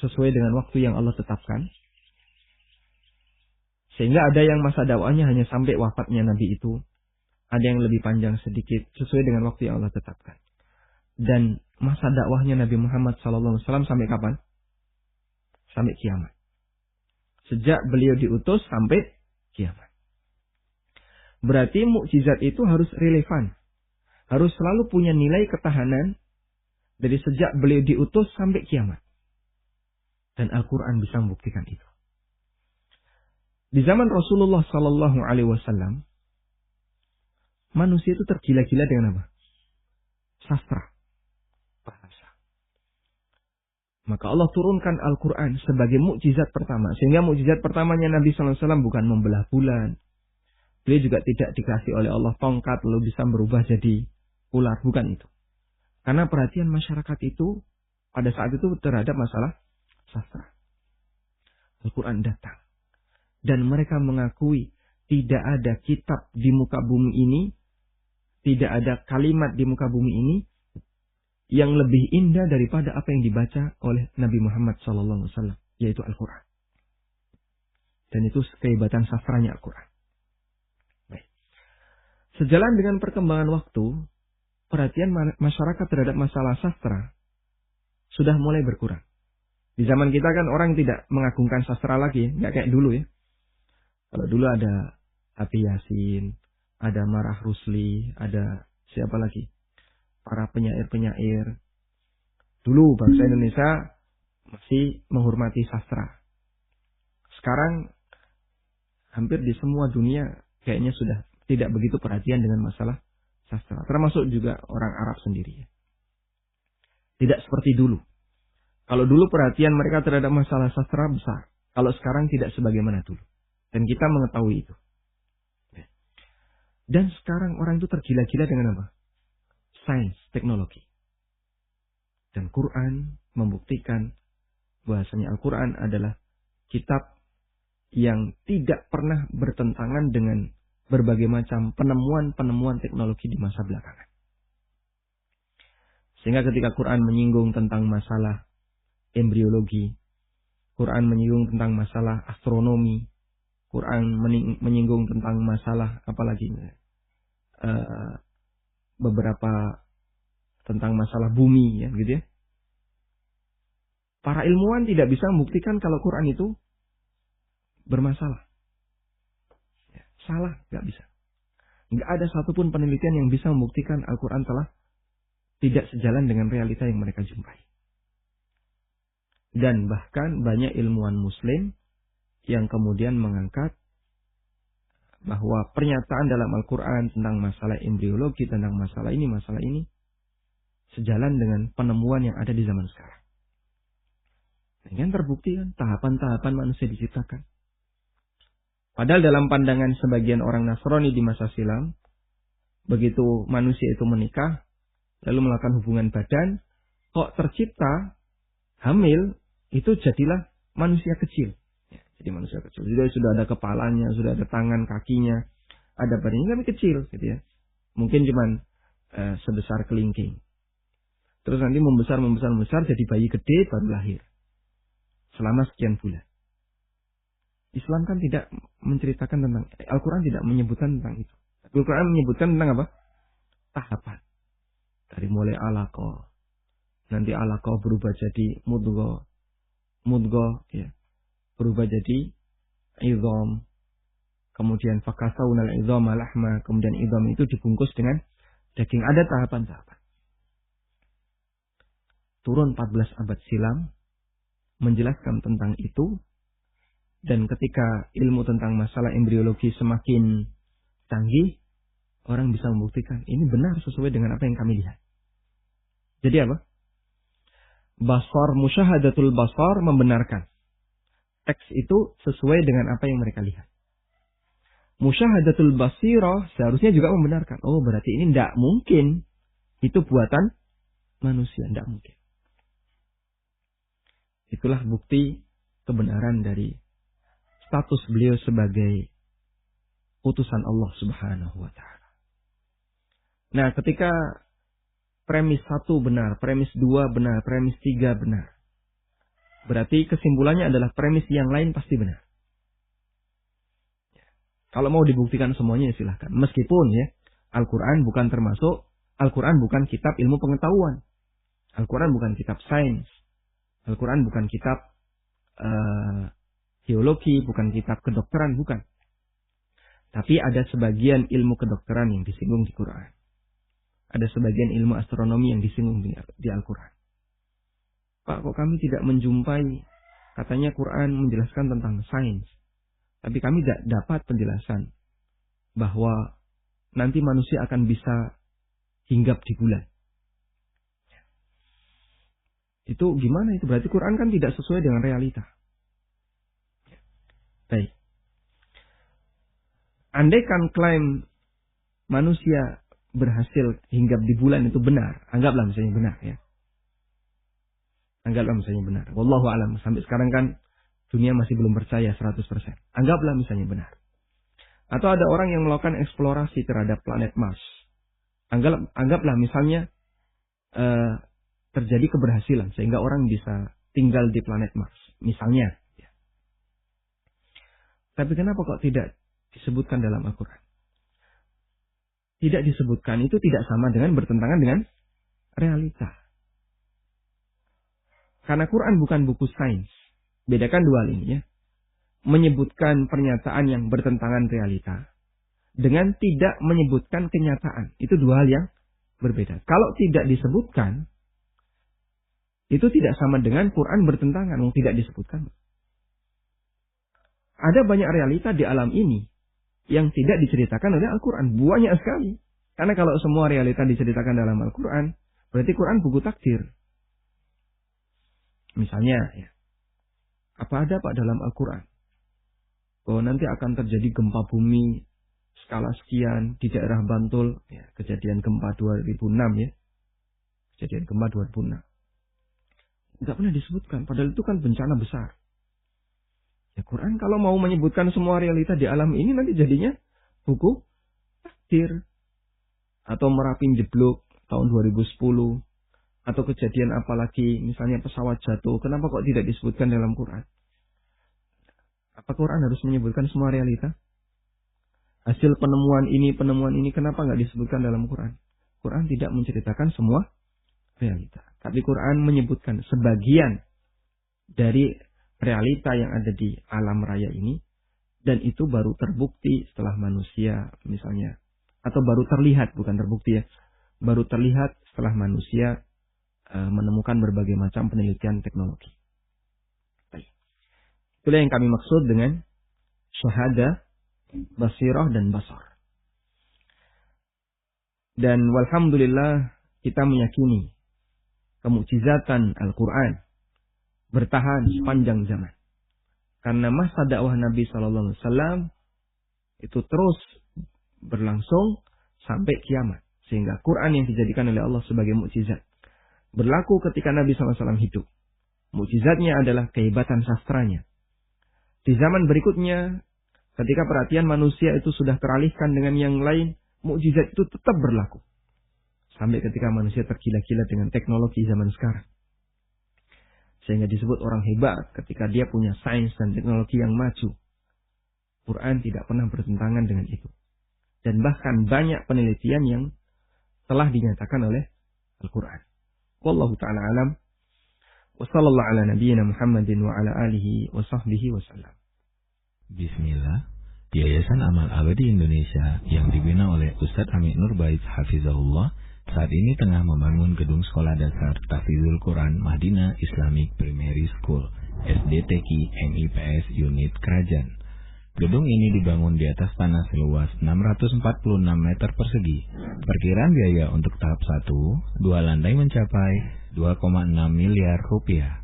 sesuai dengan waktu yang Allah tetapkan. Sehingga ada yang masa dakwahnya hanya sampai wafatnya nabi itu. Ada yang lebih panjang sedikit sesuai dengan waktu yang Allah tetapkan. Dan masa dakwahnya Nabi Muhammad SAW sampai kapan? Sampai kiamat. Sejak beliau diutus sampai kiamat. Berarti mukjizat itu harus relevan. Harus selalu punya nilai ketahanan dari sejak beliau diutus sampai kiamat. Dan Al-Quran bisa membuktikan itu. Di zaman Rasulullah SAW, manusia itu tergila-gila dengan apa? Sastra. Bahasa. Maka Allah turunkan Al-Quran sebagai mukjizat pertama. Sehingga mukjizat pertamanya Nabi SAW bukan membelah bulan. Beliau juga tidak dikasih oleh Allah tongkat lalu bisa berubah jadi ular. Bukan itu. Karena perhatian masyarakat itu pada saat itu terhadap masalah sastra. Al-Quran datang. Dan mereka mengakui tidak ada kitab di muka bumi ini, tidak ada kalimat di muka bumi ini yang lebih indah daripada apa yang dibaca oleh Nabi Muhammad SAW, yaitu Al-Quran. Dan itu kehebatan sastranya Al-Quran. Baik. Sejalan dengan perkembangan waktu, perhatian masyarakat terhadap masalah sastra sudah mulai berkurang. Di zaman kita kan orang tidak mengagungkan sastra lagi, nggak kayak dulu ya. Kalau dulu ada Abi Yasin, ada Marah Rusli, ada siapa lagi? Para penyair-penyair. Dulu bangsa Indonesia masih menghormati sastra. Sekarang hampir di semua dunia kayaknya sudah tidak begitu perhatian dengan masalah sastra. Termasuk juga orang Arab sendiri. Tidak seperti dulu. Kalau dulu perhatian mereka terhadap masalah sastra besar. Kalau sekarang tidak sebagaimana dulu. Dan kita mengetahui itu. Dan sekarang orang itu tergila-gila dengan apa? Sains, teknologi. Dan Quran membuktikan bahwasanya Al-Quran adalah kitab yang tidak pernah bertentangan dengan berbagai macam penemuan-penemuan teknologi di masa belakangan. Sehingga ketika Quran menyinggung tentang masalah embriologi, Quran menyinggung tentang masalah astronomi, Quran menyinggung tentang masalah apalagi beberapa tentang masalah bumi ya gitu ya. Para ilmuwan tidak bisa membuktikan kalau Quran itu bermasalah. Ya, salah, nggak bisa. Nggak ada satupun penelitian yang bisa membuktikan Al-Quran telah tidak sejalan dengan realita yang mereka jumpai. Dan bahkan banyak ilmuwan Muslim yang kemudian mengangkat bahwa pernyataan dalam Al-Quran tentang masalah embriologi, tentang masalah ini, sejalan dengan penemuan yang ada di zaman sekarang. Nah, yang terbukti kan tahapan-tahapan manusia diciptakan. Padahal dalam pandangan sebagian orang Nasrani di masa silam, begitu manusia itu menikah, lalu melakukan hubungan badan, kok tercipta hamil, itu jadilah manusia kecil. Ya, jadi manusia kecil. Sudah ada kepalanya, sudah ada tangan, kakinya, ada badannya, tapi kecil, gitu ya. Mungkin cuman sebesar kelingking. Terus nanti membesar, jadi bayi gede baru lahir. Selama sekian bulan. Islam kan tidak menceritakan tentang, Al-Quran tidak menyebutkan tentang itu. Al-Quran menyebutkan tentang apa? Tahapan. Dari mulai alaqah. Nanti alaqah berubah jadi mudghah. Mudghah ya, berubah jadi idham. Kemudian fakasawnal idhama lahma. Kemudian idham itu dibungkus dengan daging. Ada tahapan-tahapan. Turun 14 abad silam menjelaskan tentang itu. Dan ketika ilmu tentang masalah embriologi semakin canggih, orang bisa membuktikan ini benar sesuai dengan apa yang kami lihat. Jadi apa? Basar, musyahadatul basar membenarkan. Teks itu sesuai dengan apa yang mereka lihat. Musyahadatul basirah seharusnya juga membenarkan. Oh, berarti ini tidak mungkin. Itu buatan manusia, tidak mungkin. Itulah bukti kebenaran dari status beliau sebagai utusan Allah Subhanahu wa ta'ala. Nah, ketika premis 1 benar, premis 2 benar, premis 3 benar, berarti kesimpulannya adalah premis yang lain pasti benar. Kalau mau dibuktikan semuanya ya silahkan. Meskipun ya, Al-Quran bukan kitab ilmu pengetahuan. Al-Quran bukan kitab sains. Al-Quran bukan kitab teologi, bukan kitab kedokteran, bukan. Tapi ada sebagian ilmu kedokteran yang disinggung di Quran. Ada sebagian ilmu astronomi yang disinggung di Al-Quran. Pak, kok kami tidak menjumpai, katanya Quran menjelaskan tentang sains. Tapi kami tidak dapat penjelasan bahwa nanti manusia akan bisa hinggap di bulan. Itu gimana itu? Berarti Quran kan tidak sesuai dengan realita. Baik. Andaikan klaim manusia berhasil hinggap di bulan itu benar, anggaplah misalnya benar ya. Anggaplah misalnya benar. Wallahu a'lam. Sampai sekarang kan dunia masih belum percaya 100%. Anggaplah misalnya benar. Atau ada orang yang melakukan eksplorasi terhadap planet Mars. Anggaplah misalnya terjadi keberhasilan sehingga orang bisa tinggal di planet Mars. Misalnya. Tapi kenapa kok tidak disebutkan dalam Al-Quran? Tidak disebutkan itu tidak sama dengan bertentangan dengan realita. Karena Quran bukan buku sains. Bedakan dua hal ini ya. Menyebutkan pernyataan yang bertentangan realita dengan tidak menyebutkan kenyataan. Itu dua hal yang berbeda. Kalau tidak disebutkan, itu tidak sama dengan Quran bertentangan. Tidak disebutkan. Ada banyak realita di alam ini yang tidak diceritakan oleh Al-Quran. Banyak sekali. Karena kalau semua realita diceritakan dalam Al-Quran, berarti Quran buku takdir. Misalnya, ya, apa ada Pak dalam Al-Quran? Bahwa nanti akan terjadi gempa bumi skala sekian di daerah Bantul. Ya, kejadian gempa 2006 ya. Kejadian gempa 2006. Tidak pernah disebutkan. Padahal itu kan bencana besar. Ya, Quran kalau mau menyebutkan semua realita di alam ini nanti jadinya buku takdir. Atau Merapi jeblok tahun 2010. Atau kejadian apalagi misalnya pesawat jatuh. Kenapa kok tidak disebutkan dalam Quran? Apa Quran harus menyebutkan semua realita? Hasil penemuan ini kenapa nggak disebutkan dalam Quran? Quran tidak menceritakan semua realita. Tapi Quran menyebutkan sebagian dari realita yang ada di alam raya ini. Dan itu baru terbukti setelah manusia misalnya. Atau baru terlihat, bukan terbukti ya. Baru terlihat setelah manusia menemukan berbagai macam penelitian teknologi. Baik. Itulah yang kami maksud dengan syahadah basirah dan basar. Dan walhamdulillah kita meyakini kemukjizatan Al-Quran bertahan sepanjang zaman. Karena masa dakwah Nabi SAW itu terus berlangsung sampai kiamat. Sehingga Quran yang dijadikan oleh Allah sebagai mukjizat berlaku ketika Nabi SAW hidup. Mukjizatnya adalah kehebatan sastranya. Di zaman berikutnya, ketika perhatian manusia itu sudah teralihkan dengan yang lain, mukjizat itu tetap berlaku. Sampai ketika manusia tergila-gila dengan teknologi zaman sekarang. Sehingga disebut orang hebat ketika dia punya sains dan teknologi yang maju. Quran tidak pernah bertentangan dengan itu. Dan bahkan banyak penelitian yang telah dinyatakan oleh Al-Quran. Wallahu ta'ala alam. Wa sallallahu ala nabiyyina Muhammadin wa ala alihi wa sahbihi wa sallam. Bismillah. Yayasan Amal Abadi Indonesia yang dibina oleh Ustadz Amit Nurbaiz Hafizahullah saat ini tengah membangun gedung sekolah dasar Tahfidzul Quran Madinah Islamic Primary School SDTQ MIPS Unit Krajan. Gedung ini dibangun di atas tanah seluas 646 meter persegi. Perkiraan biaya untuk tahap 1, 2 lantai mencapai 2,6 miliar rupiah.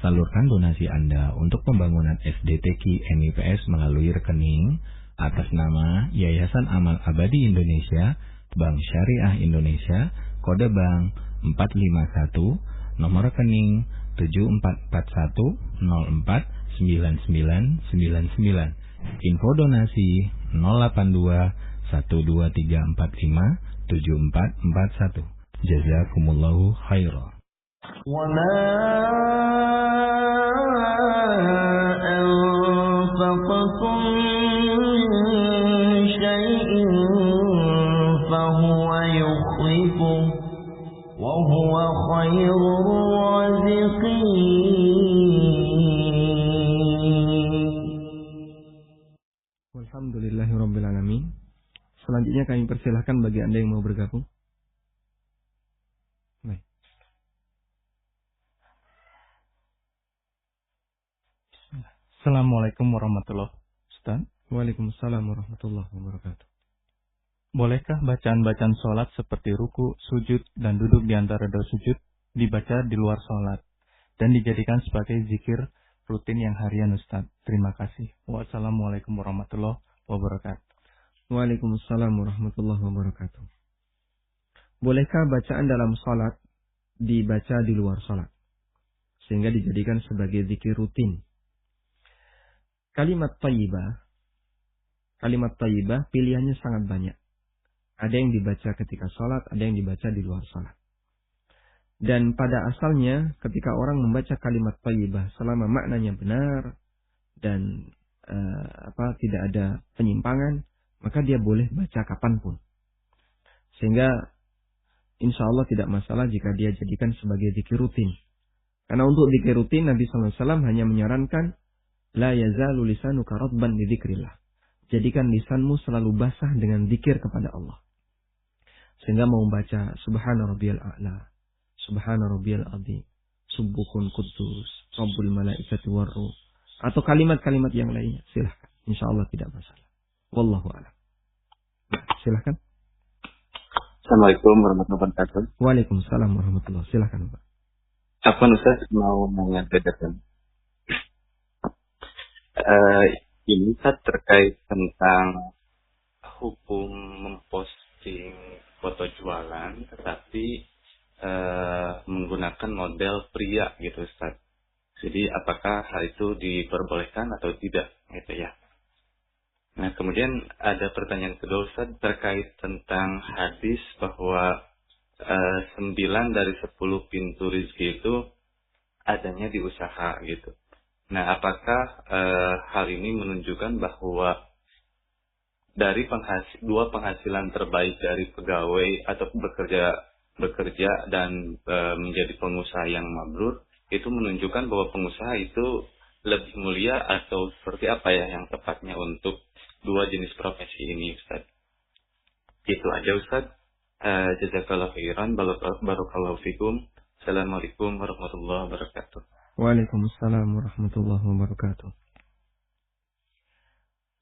Salurkan donasi Anda untuk pembangunan SDTQ MIPS melalui rekening atas nama Yayasan Amal Abadi Indonesia, Bank Syariah Indonesia, kode bank 451, nomor rekening 7441049999. Info donasi 082 12345 7441. Jazakumullahu khairan. وما أنفقتم من شيء فهو يخلفه وهو خير الرازقين. Alhamdulillahirabbil alamin. Selanjutnya kami persilahkan bagi Anda yang mau bergabung. Baik. Assalamualaikum warahmatullahi wabarakatuh. Waalaikumsalam warahmatullahi wabarakatuh. Bolehkah bacaan-bacaan sholat seperti ruku, sujud, dan duduk di antara dua sujud dibaca di luar sholat dan dijadikan sebagai zikir rutin yang harian, Ustaz? Terima kasih. Wassalamualaikum warahmatullahi wabarakatuh. Waalaikumsalam warahmatullahi wabarakatuh. Bolehkah bacaan dalam sholat dibaca di luar sholat sehingga dijadikan sebagai zikir rutin? Kalimat thayyibah pilihannya sangat banyak. Ada yang dibaca ketika sholat, ada yang dibaca di luar sholat. Dan pada asalnya ketika orang membaca kalimat thayyibah selama maknanya benar dan tidak ada penyimpangan, maka dia boleh baca kapanpun. Sehingga insya Allah tidak masalah jika dia jadikan sebagai zikir rutin. Karena untuk zikir rutin Nabi SAW hanya menyarankan la yazalu lisanuka ratban li dzikrillah. Jadikan lisanmu selalu basah dengan zikir kepada Allah. Sehingga mau membaca subhana rabbiyal a'la, subhana rabbiyal azim, subuhun quddus, rabbul malaikati warruh, atau kalimat-kalimat yang lainnya, silahkan. Insyaallah tidak masalah. Wallahu a'lam. Silahkan. Assalamualaikum warahmatullahi wabarakatuh. Waalaikumsalam warahmatullahi wabarakatuh. Silahkan, Pak. Apa Ustaz mau nanya bedakan? Ini Ustaz terkait tentang hukum memposting foto jualan tetapi menggunakan model pria gitu Ustaz. Jadi apakah hal itu diperbolehkan atau tidak gitu ya. Nah kemudian ada pertanyaan kedua Ustaz terkait tentang hadis bahwa 9 dari 10 pintu rezeki itu adanya di usaha gitu. Nah, apakah hal ini menunjukkan bahwa dari dua penghasilan terbaik dari pegawai atau bekerja dan menjadi pengusaha yang mabrur itu menunjukkan bahwa pengusaha itu lebih mulia atau seperti apa ya yang tepatnya untuk dua jenis profesi ini, Ustaz? Itu aja, Ustaz. Jazakallahu khairan, barakallahu fikum. Assalamualaikum warahmatullahi wabarakatuh. Waalaikumsalam warahmatullahi wabarakatuh.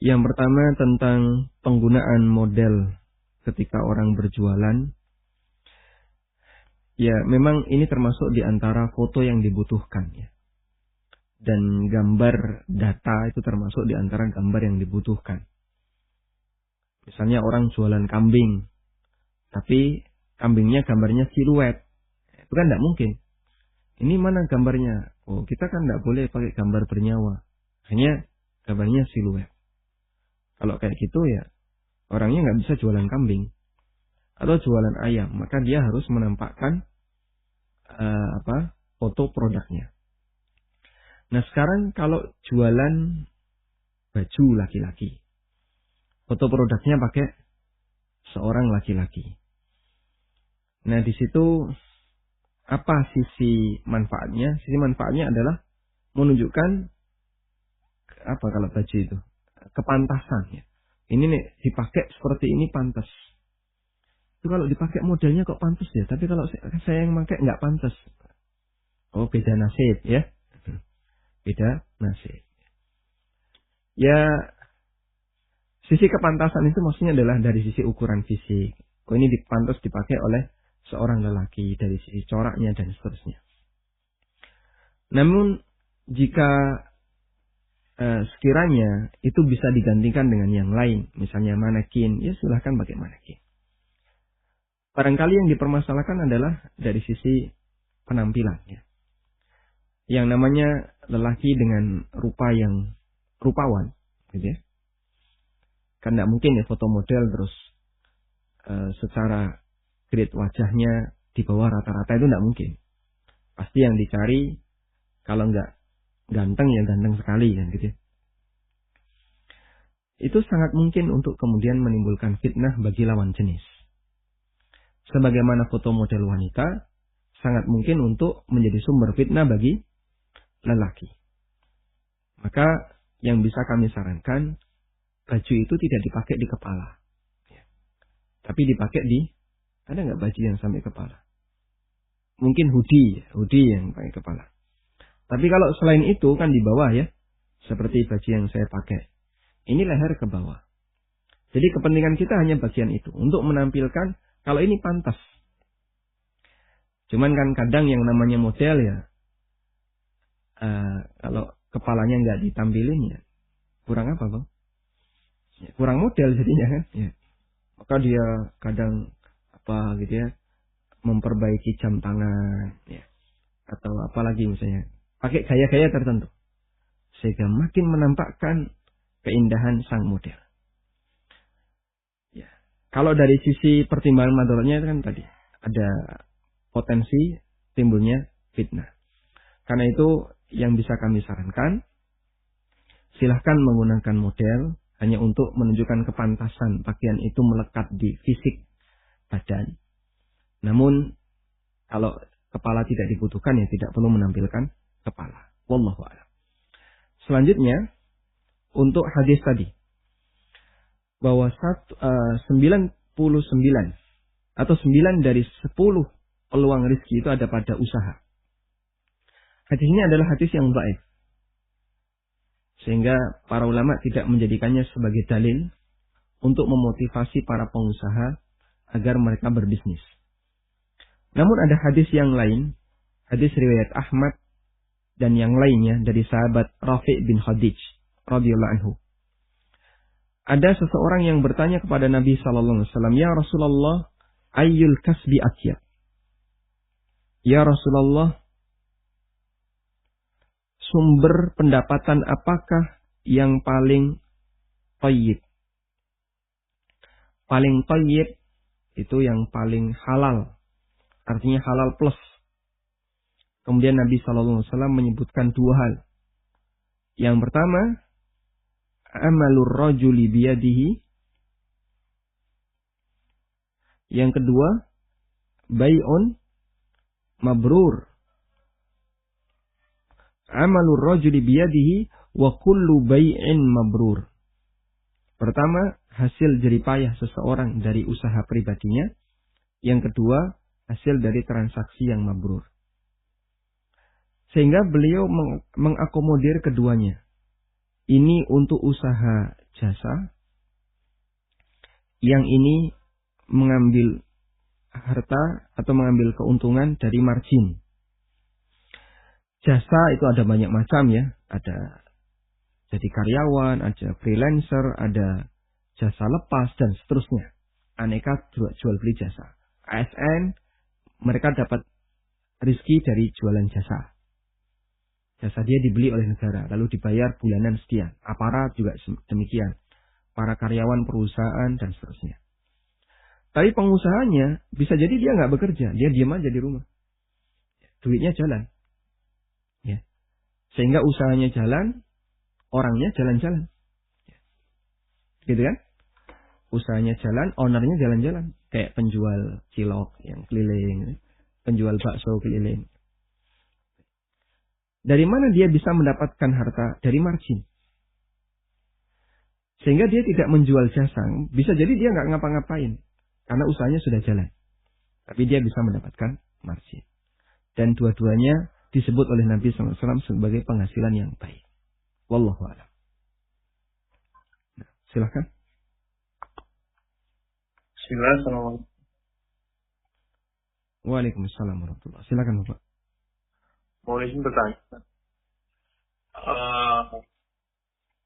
Yang pertama tentang penggunaan model ketika orang berjualan. Ya, memang ini termasuk di antara foto yang dibutuhkan ya. Dan gambar data itu termasuk di antara gambar yang dibutuhkan. Misalnya orang jualan kambing, tapi kambingnya gambarnya siluet. Itu kan tidak mungkin. Ini mana gambarnya? Oh, kita kan tidak boleh pakai gambar bernyawa. Hanya gambarnya siluet. Kalau kayak gitu ya, orangnya nggak bisa jualan kambing. Atau jualan ayam. Maka dia harus menampakkan foto produknya. Nah sekarang kalau jualan baju laki-laki, foto produknya pakai seorang laki-laki. Nah di situ apa sisi manfaatnya? Sisi manfaatnya adalah menunjukkan apa kalau baju itu kepantasan ya. Ini nih dipakai seperti ini pantas. Itu kalau dipakai modelnya kok pantas ya. Tapi kalau saya yang pakai nggak pantas. Oh beda nasib ya. Beda nasib. Ya sisi kepantasan itu maksudnya adalah dari sisi ukuran fisik. Oh ini pantas dipakai oleh seorang lelaki dari sisi coraknya dan seterusnya. Namun jika sekiranya itu bisa digantikan dengan yang lain, misalnya manekin, ya silahkan pakai manekin. Barangkali yang dipermasalahkan adalah dari sisi penampilannya. Yang namanya lelaki dengan rupa yang rupawan, gitu ya. Kan tidak mungkin ya foto model terus secara grade wajahnya di bawah rata-rata itu tidak mungkin. Pasti yang dicari kalau nggak ganteng ya ganteng sekali kan gitu ya. Itu sangat mungkin untuk kemudian menimbulkan fitnah bagi lawan jenis. Sebagaimana foto model wanita sangat mungkin untuk menjadi sumber fitnah bagi lelaki. Maka yang bisa kami sarankan, baju itu tidak dipakai di kepala. Ya. Tapi dipakai ada nggak baju yang sampai kepala? Mungkin hoodie yang pakai kepala. Tapi kalau selain itu kan di bawah ya. Seperti baju yang saya pakai. Ini leher ke bawah. Jadi kepentingan kita hanya bagian itu. Untuk menampilkan kalau ini pantas. Cuman kan kadang yang namanya model ya. Kalau kepalanya nggak ditampilin ya. Kurang apa bang? Ya, kurang model jadinya kan. Ya. Maka dia kadang gitu ya. Memperbaiki jam tangan. Ya. Atau apalagi misalnya. Pakai gaya-gaya tertentu. Sehingga makin menampakkan keindahan sang model. Ya. Kalau dari sisi pertimbangan madaratnya kan tadi. Ada potensi timbulnya fitnah. Karena itu yang bisa kami sarankan. Silahkan menggunakan model. Hanya untuk menunjukkan kepantasan pakaian itu melekat di fisik badan. Namun kalau kepala tidak dibutuhkan ya tidak perlu menampilkan kepala. Wallahu a'lam. Selanjutnya untuk hadis tadi bahwa 99 atau 9 dari 10 peluang rezeki itu ada pada usaha. Hadis ini adalah hadis yang dhaif. Sehingga para ulama tidak menjadikannya sebagai dalil untuk memotivasi para pengusaha agar mereka berbisnis. Namun ada hadis yang lain, hadis riwayat Ahmad dan yang lainnya dari sahabat Rafi' bin Khadij radhiyallahu anhu. Ada seseorang yang bertanya kepada Nabi sallallahu alaihi wasallam, "Ya Rasulullah, ayyul kasbi atyab?" Ya Rasulullah, sumber pendapatan apakah yang paling thayyib? Paling thayyib itu yang paling halal. Artinya halal plus. Kemudian Nabi SAW menyebutkan 2 hal. Yang pertama, amalur rajuli biyadihi. Yang kedua, bai'un mabrur. Amalur rajuli biyadihi wa kullu bai'in mabrur. Pertama, hasil jeripayah seseorang dari usaha pribadinya. Yang kedua, hasil dari transaksi yang mabrur. Sehingga beliau mengakomodir keduanya. Ini untuk usaha jasa yang ini mengambil harta atau mengambil keuntungan dari margin. Jasa itu ada banyak macam ya. Ada jadi karyawan, ada freelancer, ada jasa lepas, dan seterusnya. Aneka jual beli jasa. ASN, mereka dapat rezeki dari jualan jasa. Jasa dia dibeli oleh negara, lalu dibayar bulanan sekian. Aparat juga demikian. Para karyawan perusahaan, dan seterusnya. Tapi pengusahanya, bisa jadi dia nggak bekerja. Dia diam aja di rumah. Duitnya jalan. Ya. Sehingga usahanya jalan, orangnya jalan-jalan. Gitu kan? Usahanya jalan, ownernya jalan-jalan. Kayak penjual cilok yang keliling, penjual bakso keliling. Dari mana dia bisa mendapatkan harta? Dari margin. Sehingga dia tidak menjual jasa. Bisa jadi dia nggak ngapa-ngapain. Karena usahanya sudah jalan. Tapi dia bisa mendapatkan margin. Dan dua-duanya disebut oleh Nabi SAW sebagai penghasilan yang baik. Wallahu a'lam. Nah, silakan. Assalamualaikum. Waalaikumsalam warahmatullahi. Silakan Bapak. Mau izin bertanya.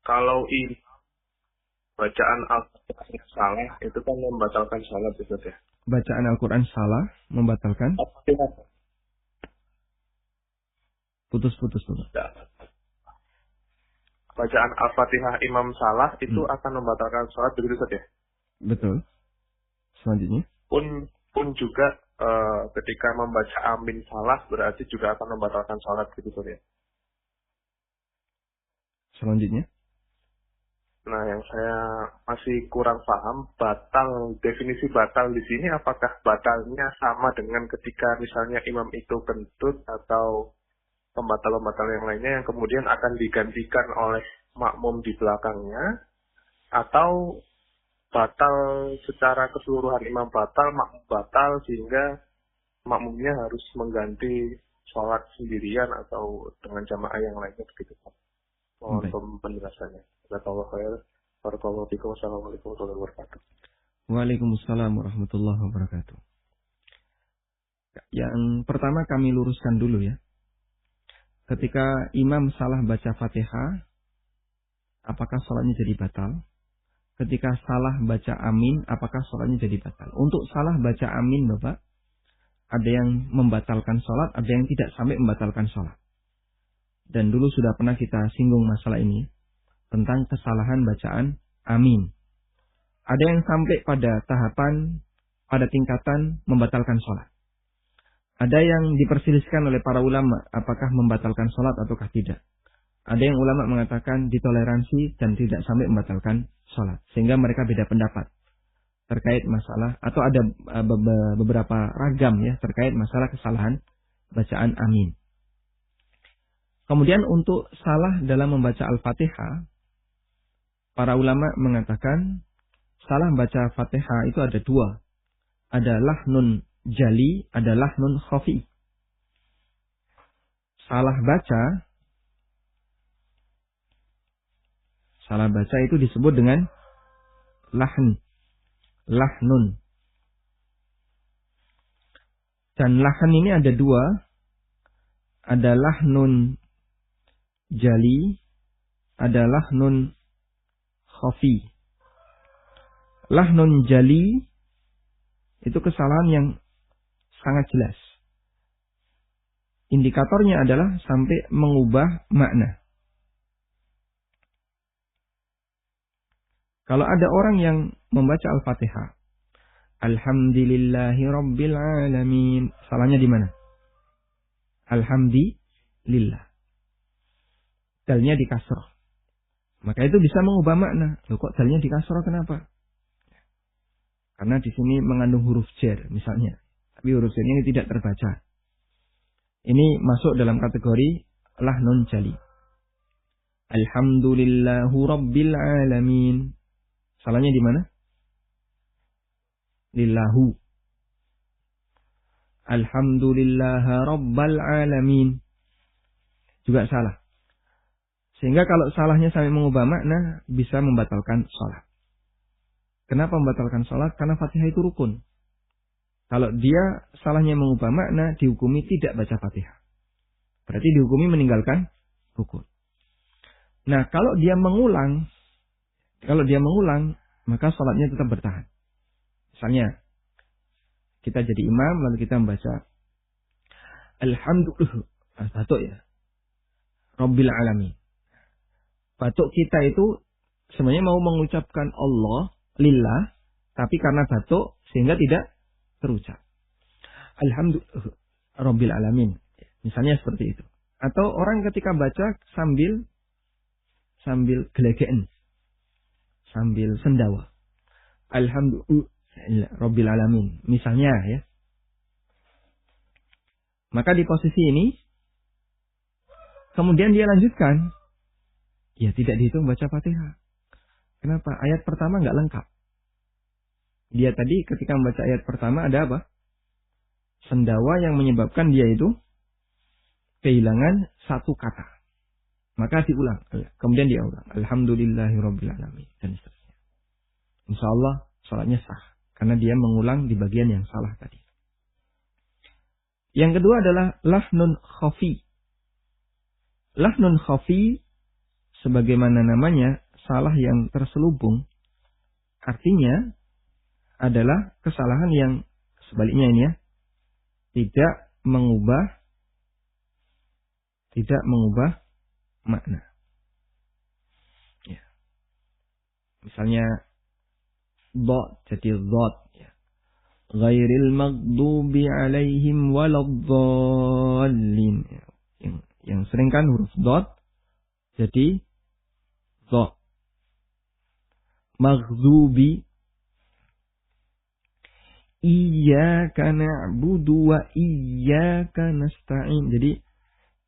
Kalau ini bacaan Al-Fatihah salah, itu kan membatalkan salat itu ya. Bacaan Al-Quran salah membatalkan? Putus-putus Bapak. Ya. Bacaan Al-Fatihah imam salah itu akan membatalkan salat begitu saja. Betul. Selanjutnya. Pun juga ketika membaca amin salah berarti juga akan membatalkan salat gitu saja. Selanjutnya. Nah, yang saya masih kurang paham, definisi batal di sini apakah batalnya sama dengan ketika misalnya imam itu kentut atau pembatal-pembatal yang lainnya yang kemudian akan digantikan oleh makmum di belakangnya, atau batal secara keseluruhan imam batal, makmum batal sehingga makmumnya harus mengganti sholat sendirian atau dengan jamaah yang lainnya begitu. Mohon penjelasannya. Assalamualaikum warahmatullahi wabarakatuh. Waalaikumsalam warahmatullahi wabarakatuh. Yang pertama kami luruskan dulu ya. Ketika imam salah baca Fatihah, apakah sholatnya jadi batal? Ketika salah baca amin, apakah sholatnya jadi batal? Untuk salah baca amin, Bapak, ada yang membatalkan sholat, ada yang tidak sampai membatalkan sholat. Dan dulu sudah pernah kita singgung masalah ini, tentang kesalahan bacaan amin. Ada yang sampai pada tahapan, pada tingkatan membatalkan sholat. Ada yang diperselisihkan oleh para ulama, apakah membatalkan sholat ataukah tidak. Ada yang ulama mengatakan ditoleransi dan tidak sampai membatalkan sholat. Sehingga mereka beda pendapat terkait masalah, atau ada beberapa ragam ya terkait masalah kesalahan bacaan amin. Kemudian untuk salah dalam membaca Al-Fatihah, para ulama mengatakan salah baca Fatihah itu ada dua. Ada lahnun jali, ada lahnun khafi. Salah baca itu disebut dengan lahnun. Dan lahn ini ada dua. Ada lahnun jali, ada lahnun khafi. Lahnun jali itu kesalahan yang sangat jelas. Indikatornya adalah sampai mengubah makna. Kalau ada orang yang membaca Al-Fatihah, Alhamdulillahi Rabbil Alamin, salahnya di mana? Alhamdulillah. Dalnya di kasroh. Maka itu bisa mengubah makna. Loh, kok dalnya di kasroh, kenapa? Karena di sini mengandung huruf jar misalnya. Tapi huruf jar ini tidak terbaca. Ini masuk dalam kategori lahnun jali. Alhamdulillahu Rabbil Alamin. Salahnya di mana? Lillahu. Alhamdulillah Rabbal Alamin. Juga salah. Sehingga kalau salahnya sampai mengubah makna, bisa membatalkan sholat. Kenapa membatalkan sholat? Karena Fatihah itu rukun. Kalau dia salahnya mengubah makna, dihukumi tidak baca Fatihah. Berarti dihukumi meninggalkan rukun. Nah, kalau dia mengulang, maka sholatnya tetap bertahan. Misalnya, kita jadi imam, lalu kita membaca Alhamdulillah, batuk ya, Rabbil Alamin. Batuk kita itu sebenarnya mau mengucapkan Allah, Lillah, tapi karena batuk sehingga tidak terucap. Alhamdulillah, Rabbil Alamin. Misalnya seperti itu. Atau orang ketika baca sambil gelegeen, sambil sendawa. Alhamdulillah Rabbil Alamin. Misalnya ya. Maka di posisi ini, kemudian dia lanjutkan. Ya tidak dihitung baca Fatihah. Kenapa? Ayat pertama nggak lengkap. Dia tadi ketika membaca ayat pertama ada apa? Sendawa yang menyebabkan dia itu kehilangan satu kata. Maka diulang. Kemudian dia ulang. Alhamdulillahirabbil alamin. Dan seterusnya. Insya Allah salatnya sah. Karena dia mengulang di bagian yang salah tadi. Yang kedua adalah lahnun khafi. Lahnun khafi, sebagaimana namanya, salah yang terselubung. Artinya adalah kesalahan yang sebaliknya ini ya. Tidak mengubah makna. Ya. Misalnya, dot jadi dot. Ya. Ghairil maghdubi alaihim waladdallin. Yang sering kan huruf dot jadi dot. Maghdubi. Iyyaka na'budu wa iyyaka nasta'in. Jadi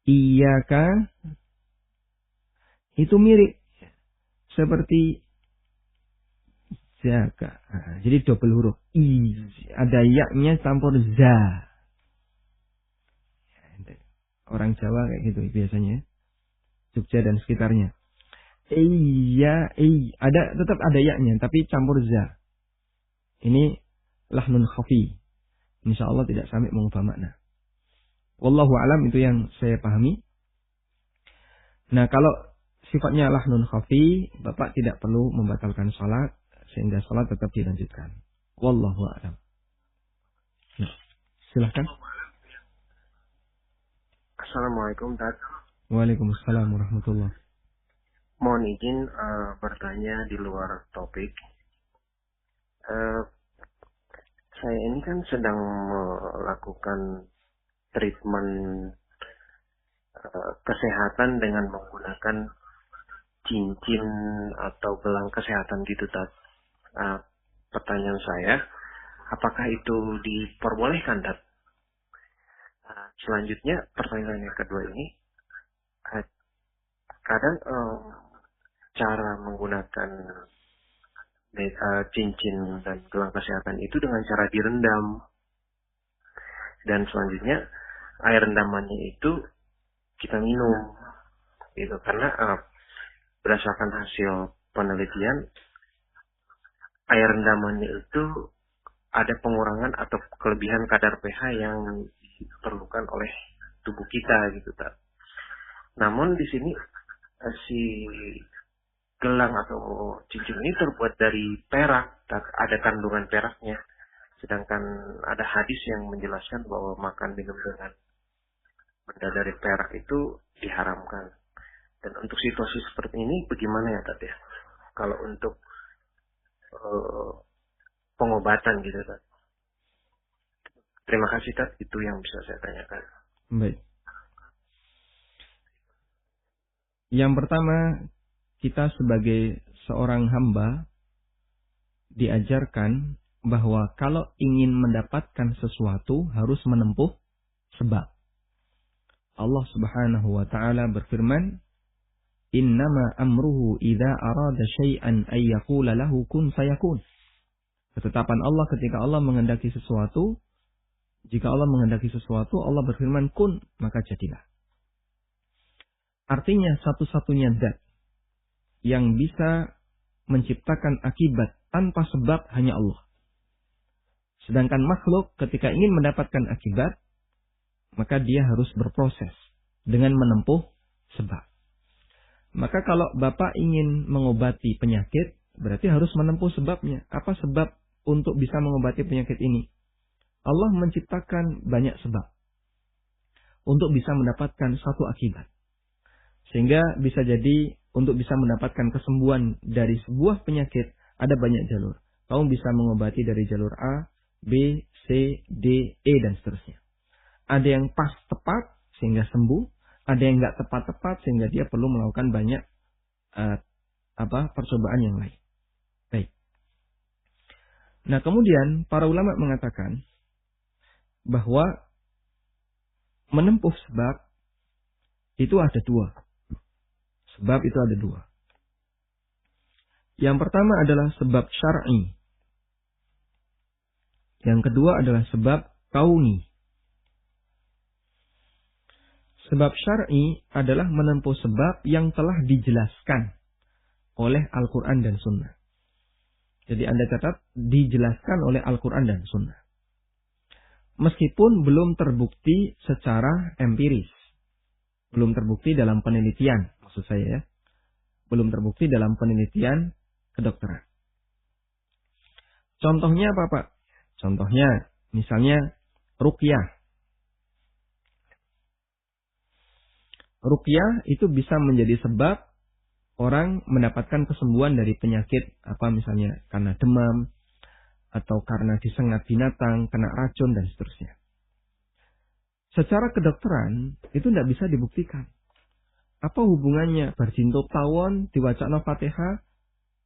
iyyaka itu mirip seperti zaka. Jadi double huruf. Ada ya-nya campur za. Orang Jawa kayak gitu biasanya. Jogja dan sekitarnya. Tetap ada ya-nya tapi campur za. Ini lahnun khafi. Insya Allah tidak sampai mengubah makna. Wallahu alam, itu yang saya pahami. Nah, kalau sifatnya lahnun khafi, Bapak tidak perlu membatalkan salat sehingga salat tetap dilanjutkan. Wallahu alam. Nah, silahkan. Assalamualaikum, Tad. Waalaikumsalam warahmatullahi. Mohon izin bertanya di luar topik. Saya ini kan sedang melakukan treatment kesehatan dengan menggunakan cincin atau gelang kesehatan gitu, Tad. Pertanyaan saya, apakah itu diperbolehkan, Tad? Selanjutnya, pertanyaan yang kedua ini, kadang cara menggunakan cincin dan gelang kesehatan itu dengan cara direndam. Dan selanjutnya, air rendamannya itu kita minum. Gitu. Karena berdasarkan hasil penelitian, air rendamannya itu ada pengurangan atau kelebihan kadar pH yang diperlukan oleh tubuh kita gitu, Tad. Namun di sini si gelang atau cincin ini terbuat dari perak, Tad. Ada kandungan peraknya. Sedangkan ada hadis yang menjelaskan bahwa makan minum dengan benda dari perak itu diharamkan. Dan untuk situasi seperti ini bagaimana ya, Tad ya? Kalau untuk pengobatan gitu, Tad. Terima kasih, Tad. Itu yang bisa saya tanyakan. Baik. Yang pertama, kita sebagai seorang hamba diajarkan bahwa kalau ingin mendapatkan sesuatu harus menempuh sebab. Allah Subhanahu wa taala berfirman, "Innama amruhu idza arada syai'an ay yaqula lahu kun fayakun." Ketetapan Allah ketika Allah menghendaki sesuatu, jika Allah menghendaki sesuatu, Allah berfirman kun, maka jadilah. Artinya satu-satunya zat yang bisa menciptakan akibat tanpa sebab hanya Allah. Sedangkan makhluk ketika ingin mendapatkan akibat, maka dia harus berproses dengan menempuh sebab. Maka kalau Bapak ingin mengobati penyakit, berarti harus menempuh sebabnya. Apa sebab untuk bisa mengobati penyakit ini? Allah menciptakan banyak sebab untuk bisa mendapatkan satu akibat. Sehingga bisa jadi untuk bisa mendapatkan kesembuhan dari sebuah penyakit, ada banyak jalur. Kamu bisa mengobati dari jalur A, B, C, D, E, dan seterusnya. Ada yang pas tepat sehingga sembuh, ada yang nggak tepat-tepat sehingga dia perlu melakukan banyak percobaan yang lain. Baik. Nah, kemudian para ulama mengatakan bahwa menempuh sebab itu ada dua. Sebab itu ada dua. Yang pertama adalah sebab syar'i. Yang kedua adalah sebab kauni. Sebab syar'i adalah menempuh sebab yang telah dijelaskan oleh Al-Quran dan Sunnah. Jadi Anda catat, dijelaskan oleh Al-Quran dan Sunnah. Meskipun belum terbukti secara empiris. Belum terbukti dalam penelitian, maksud saya ya. Belum terbukti dalam penelitian kedokteran. Contohnya apa, Pak? Contohnya, misalnya ruqyah. Ruqyah itu bisa menjadi sebab orang mendapatkan kesembuhan dari penyakit, apa misalnya karena demam, atau karena disengat binatang, kena racun, dan seterusnya. Secara kedokteran, itu tidak bisa dibuktikan. Apa hubungannya barjinto tawon, diwacana Fatihah,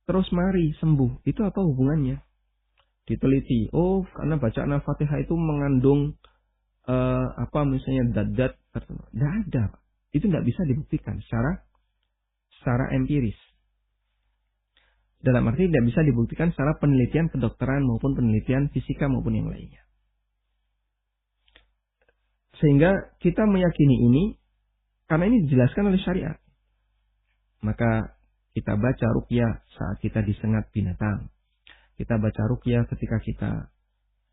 terus mari sembuh? Itu apa hubungannya? Diteliti, oh karena bacaan Fatihah itu mengandung misalnya dat-dat tertentu. Tidak ada. Itu tidak bisa dibuktikan secara empiris. Dalam arti tidak bisa dibuktikan secara penelitian kedokteran maupun penelitian fisika maupun yang lainnya. Sehingga kita meyakini ini karena ini dijelaskan oleh syariat. Maka kita baca ruqyah saat kita disengat binatang. Kita baca ruqyah ketika kita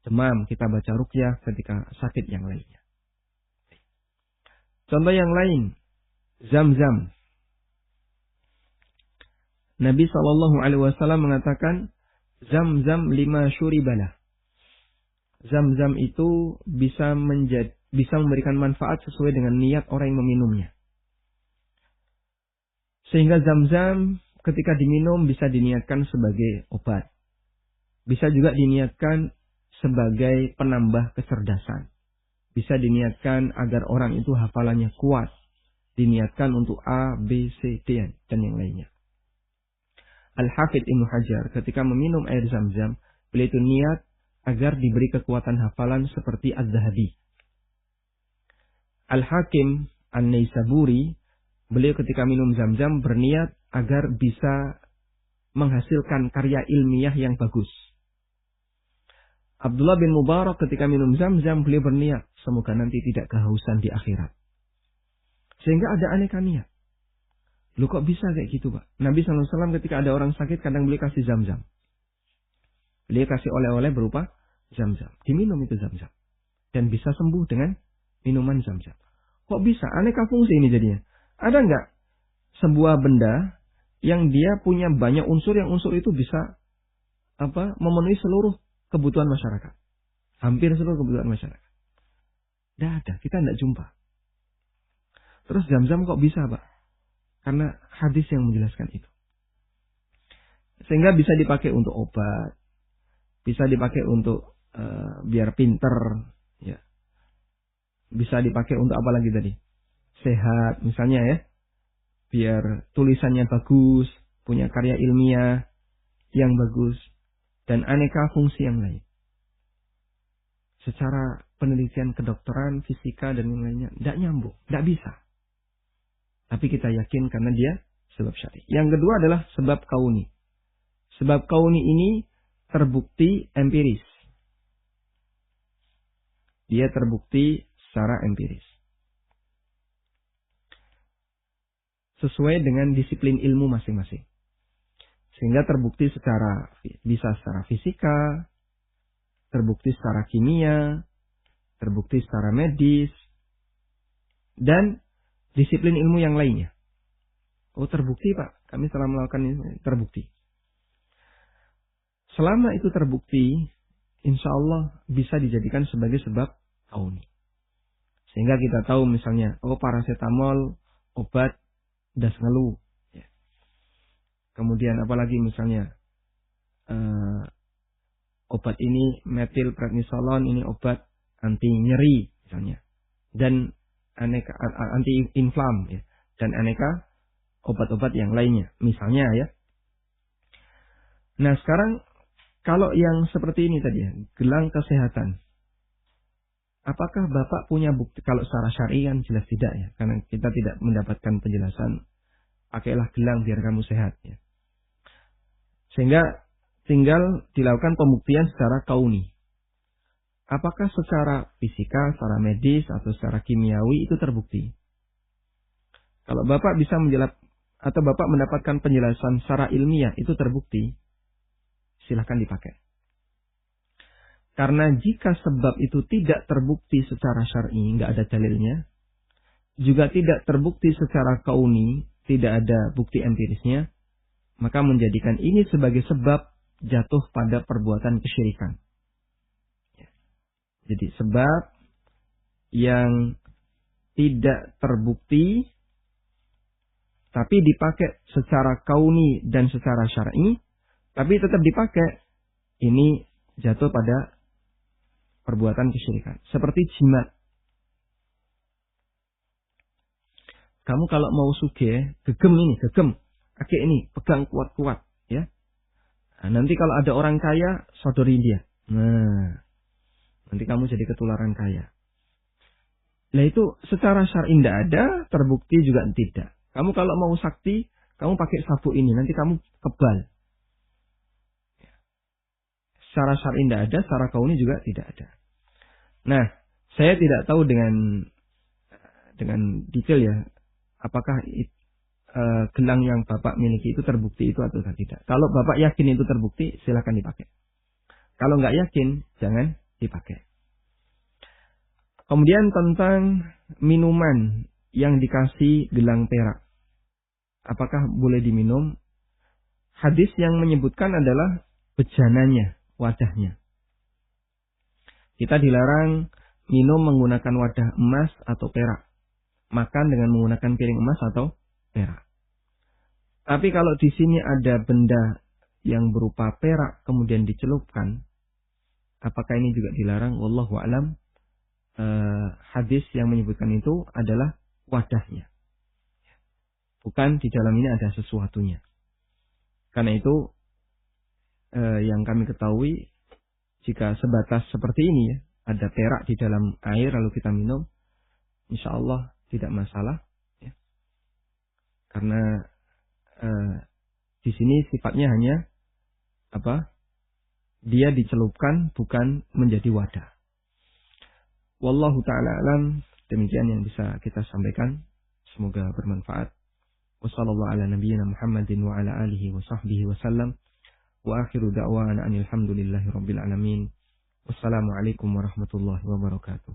demam. Kita baca ruqyah ketika sakit yang lainnya. Contoh yang lain, Zam-Zam. Nabi SAW mengatakan, Zam-Zam lima syuribalah. Zam-Zam itu bisa memberikan manfaat sesuai dengan niat orang yang meminumnya. Sehingga Zam-Zam ketika diminum bisa diniatkan sebagai obat. Bisa juga diniatkan sebagai penambah kecerdasan. Bisa diniatkan agar orang itu hafalannya kuat. Diniatkan untuk A, B, C, D, dan yang lainnya. Al-Hafidh Ibnu Hajar ketika meminum air Zam-Zam, beliau itu niat agar diberi kekuatan hafalan seperti Az-Zahabi. Al-Hakim An-Naisaburi, beliau ketika minum Zam-Zam berniat agar bisa menghasilkan karya ilmiah yang bagus. Abdullah bin Mubarak ketika minum Zam-Zam, beliau berniat semoga nanti tidak kehausan di akhirat. Sehingga ada aneka niat. Lu kok bisa kayak gitu, Pak? Nabi SAW ketika ada orang sakit kadang beliau kasih Zam-Zam. Beliau kasih oleh-oleh berupa Zam-Zam. Diminum itu Zam-Zam. Dan bisa sembuh dengan minuman Zam-Zam. Kok bisa? Aneka fungsi ini jadinya. Ada nggak sebuah benda yang dia punya banyak unsur, yang unsur itu bisa memenuhi seluruh kebutuhan masyarakat. Hampir seluruh kebutuhan masyarakat. Tidak ada, kita tidak jumpa. Terus Zam-Zam kok bisa, Pak? Karena hadis yang menjelaskan itu. Sehingga bisa dipakai untuk obat. Bisa dipakai untuk biar pinter. Ya. Bisa dipakai untuk apa lagi tadi? Sehat, misalnya ya. Biar tulisannya bagus. Punya karya ilmiah yang bagus. Dan aneka fungsi yang lain. Secara penelitian kedokteran, fisika, dan yang lainnya, tidak nyambung, tidak bisa. Tapi kita yakin karena dia sebab syar'i. Yang kedua adalah sebab kauni. Sebab kauni ini terbukti empiris. Dia terbukti secara empiris. sesuai dengan disiplin ilmu masing-masing. Sehingga terbukti bisa secara fisika, terbukti secara kimia, terbukti secara medis, dan disiplin ilmu yang lainnya. Oh, terbukti Pak, kami telah melakukan ini, terbukti. Selama itu terbukti, insya Allah bisa dijadikan sebagai sebab kauni. Sehingga kita tahu misalnya, paracetamol, obat das ngeluh. Ya. Kemudian apalagi misalnya, obat ini metilprednisolon, ini obat anti nyeri misalnya. Dan aneka anti inflam ya. Dan aneka obat-obat yang lainnya, misalnya ya. Nah sekarang kalau yang seperti ini tadi ya, gelang kesehatan. Apakah Bapak punya bukti? Kalau secara syar'i kan jelas tidak ya, karena kita tidak mendapatkan penjelasan. Pakailah gelang biar kamu sehat ya. Sehingga tinggal dilakukan pembuktian secara kauni. Apakah secara fisika, secara medis atau secara kimiawi itu terbukti? Kalau Bapak bisa atau Bapak mendapatkan penjelasan secara ilmiah itu terbukti, silahkan dipakai. Karena jika sebab itu tidak terbukti secara syar'i, nggak ada dalilnya, juga tidak terbukti secara kauni, tidak ada bukti empirisnya, maka menjadikan ini sebagai sebab jatuh pada perbuatan kesyirikan. Jadi sebab yang tidak terbukti, tapi dipakai secara kauni dan secara syar'i, tapi tetap dipakai, ini jatuh pada perbuatan kesyirikan. Seperti jimat. Kamu kalau mau sugih, gegem. Kakek ini, pegang kuat-kuat. Ya. Nah, nanti kalau ada orang kaya, sodori dia. Nah, nanti kamu jadi ketularan kaya. Nah itu secara syar'i tidak ada, terbukti juga tidak. Kamu kalau mau sakti, kamu pakai sabuk ini, nanti kamu kebal. Secara syar'i tidak ada, secara kauni juga tidak ada. Nah, saya tidak tahu dengan detail ya, apakah gelang yang Bapak miliki itu terbukti itu atau tidak. Kalau Bapak yakin itu terbukti, silakan dipakai. Kalau nggak yakin, jangan dipakai. Kemudian tentang minuman yang dikasih gelang perak. Apakah boleh diminum? Hadis yang menyebutkan adalah bejananya, wadahnya. Kita dilarang minum menggunakan wadah emas atau perak. Makan dengan menggunakan piring emas atau perak. Tapi kalau di sini ada benda yang berupa perak kemudian dicelupkan, apakah ini juga dilarang? Wallahu a'lam. Hadis yang menyebutkan itu adalah wadahnya. Bukan di dalam ini ada sesuatunya. Karena itu yang kami ketahui, jika sebatas seperti ini ya, ada perak di dalam air lalu kita minum, insya Allah tidak masalah. Ya. Karena di sini sifatnya hanya dia dicelupkan, bukan menjadi wadah. Wallahu ta'ala alam, demikian yang bisa kita sampaikan. Semoga bermanfaat. Wassallallahu ala nabiyyina Muhammadin wa ala alihi wa sahbihi wa sallam. Wa akhiru da'wana anil hamdulillahi rabbil alamin. Wassalamualaikum warahmatullahi wabarakatuh.